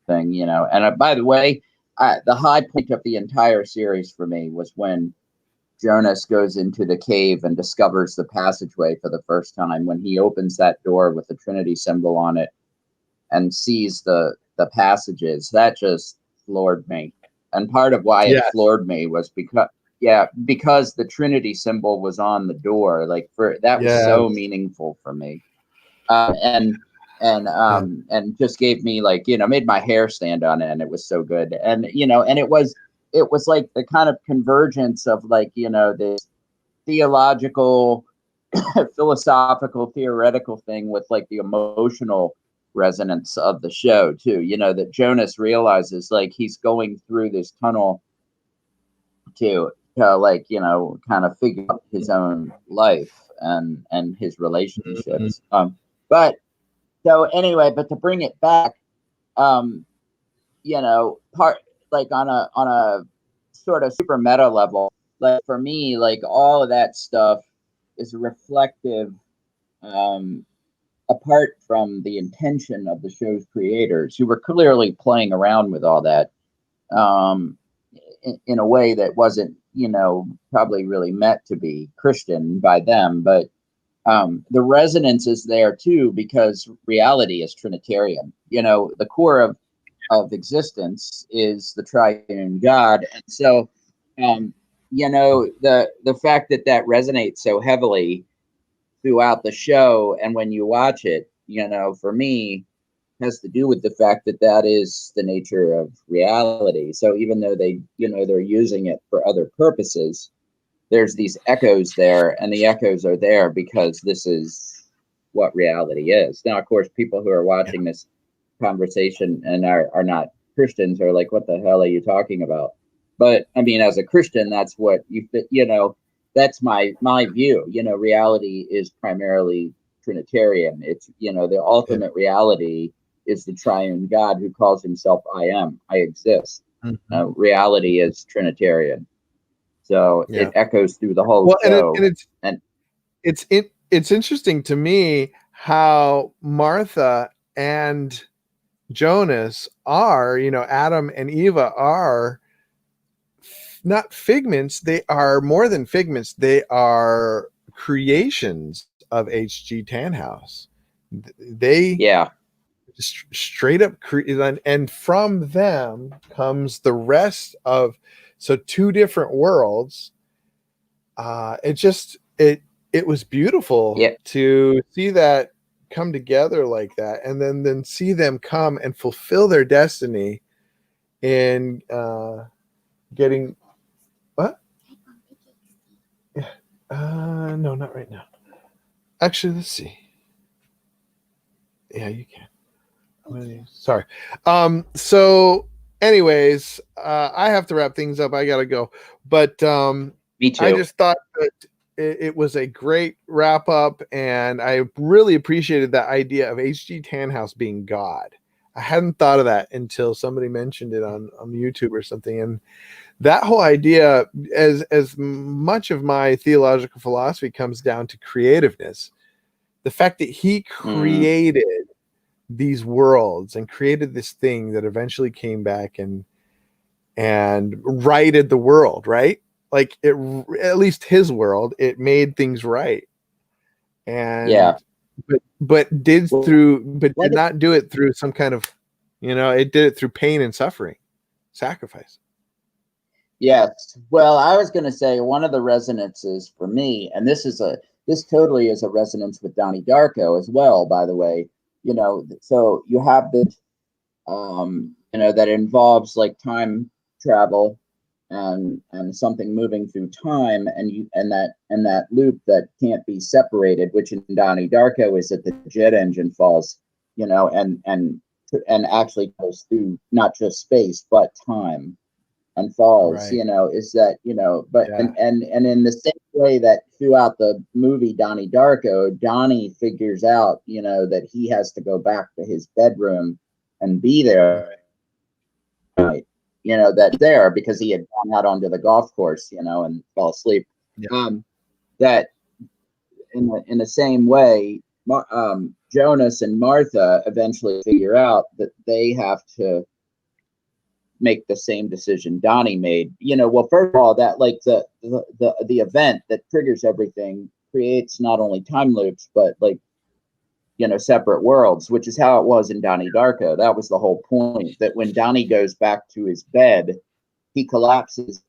thing, And by the way, the high point of the entire series for me was when Jonas goes into the cave and discovers the passageway for the first time. When he opens that door with the Trinity symbol on it and sees the passages, that just floored me. And part of why it Yes. floored me was because the Trinity symbol was on the door. Like, for that was Yes. so meaningful for me. And just gave me, like, made my hair stand on end. It was so good. And it was like the kind of convergence of, like, this theological philosophical theoretical thing with, like, the emotional resonance of the show too, that Jonas realizes, like, he's going through this tunnel to like, kind of figure out his own life and his relationships. But so anyway, but to bring it back, um part, like, on a sort of super meta level, like, for me, like, all of that stuff is reflective, um apart from the intention of the show's creators, who were clearly playing around with all that, um, in a way that wasn't, probably really meant to be Christian by them. But the resonance is there too, because reality is Trinitarian. The core of existence is the triune God, and so, the fact that resonates so heavily throughout the show, and when you watch it, for me, has to do with the fact that is the nature of reality. So even though they're using it for other purposes, there's these echoes there, and the echoes are there because this is what reality is. Now, of course, people who are watching this conversation and are not Christians are like, what the hell are you talking about? But I mean, as a Christian, that's what that's my view. Reality is primarily Trinitarian. It's, the Yeah. ultimate reality is the triune God who calls himself I am, I exist. Reality is Trinitarian. So Yeah. it echoes through the whole Well, show. and And it's interesting to me how Martha and Jonas are, Adam and Eva are not figments. They are more than figments. They are creations of H.G. Tannhaus. They yeah, straight up and from them comes the rest of, so two different worlds. It was beautiful yeah, to see that come together like that, and then see them come and fulfill their destiny in getting what? Yeah. No, not right now. Actually, let's see. Yeah, you can. Sorry. So anyways, I have to wrap things up. I gotta go. But me I too. just thought that it was a great wrap up, and I really appreciated that idea of H.G. Tannhaus being God. I hadn't thought of that until somebody mentioned it on YouTube or something. And that whole idea, as much of my theological philosophy comes down to creativeness, the fact that he Mm, created these worlds and created this thing that eventually came back and righted the world, right? like it, at least his world, it made things right. And but did not do it through some kind of, it did it through pain and suffering, sacrifice. Yes. Well, I was going to say one of the resonances for me, and this totally is a resonance with Donnie Darko as well, by the way. So you have this, that involves like time travel and something moving through time, and that loop that can't be separated, which in Donnie Darko is that the jet engine falls, and actually goes through not just space but time and falls, right. Is that, but yeah. and in the same way that throughout the movie Donnie Darko, Donnie figures out, that he has to go back to his bedroom and be there, right. That there because he had gone out onto the golf course, and fell asleep. Yeah. That in the same way, Jonas and Martha eventually figure out that they have to make the same decision Donnie made. Well, first of all, that like the event that triggers everything creates not only time loops, but like, separate worlds, which is how it was in Donnie Darko. That was the whole point, that when Donnie goes back to his bed, he collapses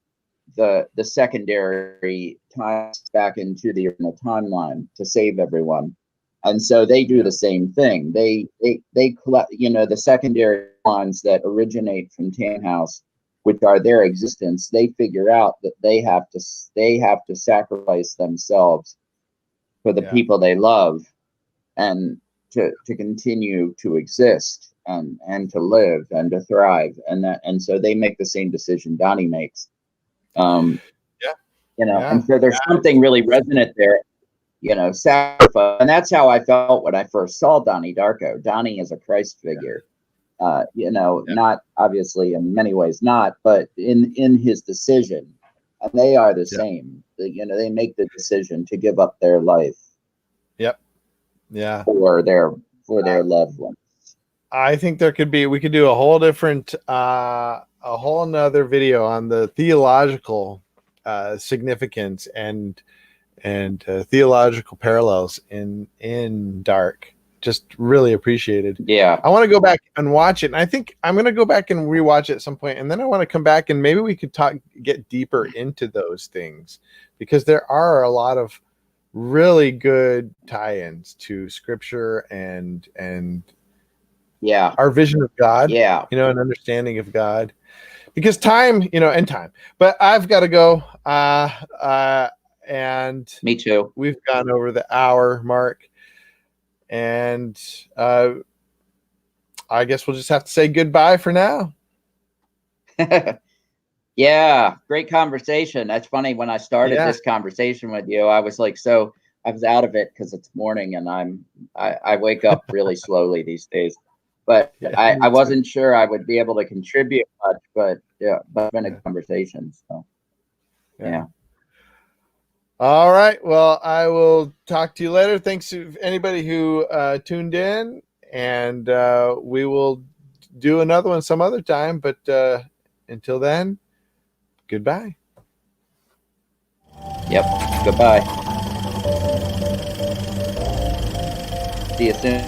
the secondary time back into the original timeline to save everyone. And so they do the same thing. They collect, the secondary lines that originate from Tannhaus, which are their existence. They figure out that they have to sacrifice themselves for the people they love, and to continue to exist and to live and to thrive. And so they make the same decision Donnie makes. And so there's something really resonant there. Sacrifice. And that's how I felt when I first saw Donnie Darko. Donnie is a Christ figure. Not obviously in many ways not, but in his decision. And they are the same. They make the decision to give up their life. Yep. Yeah. For their loved ones. I think we could do a whole different, a whole nother video on the theological significance and theological parallels in Dark. Just really appreciated. Yeah. I want to go back and watch it. And I think I'm going to go back and rewatch it at some point. And then I want to come back and maybe we could get deeper into those things, because there are a lot of really good tie-ins to scripture and our vision of God. Yeah. An understanding of God, because time, but I've got to go. And me too. We've gone over the hour mark, and I guess we'll just have to say goodbye for now. Yeah, great conversation. That's funny. When I started this conversation with you, I was like, I was out of it because it's morning and I wake up really slowly these days. But I wasn't sure I would be able to contribute much, but it's been a conversation. So yeah. All right. Well, I will talk to you later. Thanks to anybody who tuned in, and we will do another one some other time. But until then, goodbye. Yep. Goodbye. See you soon.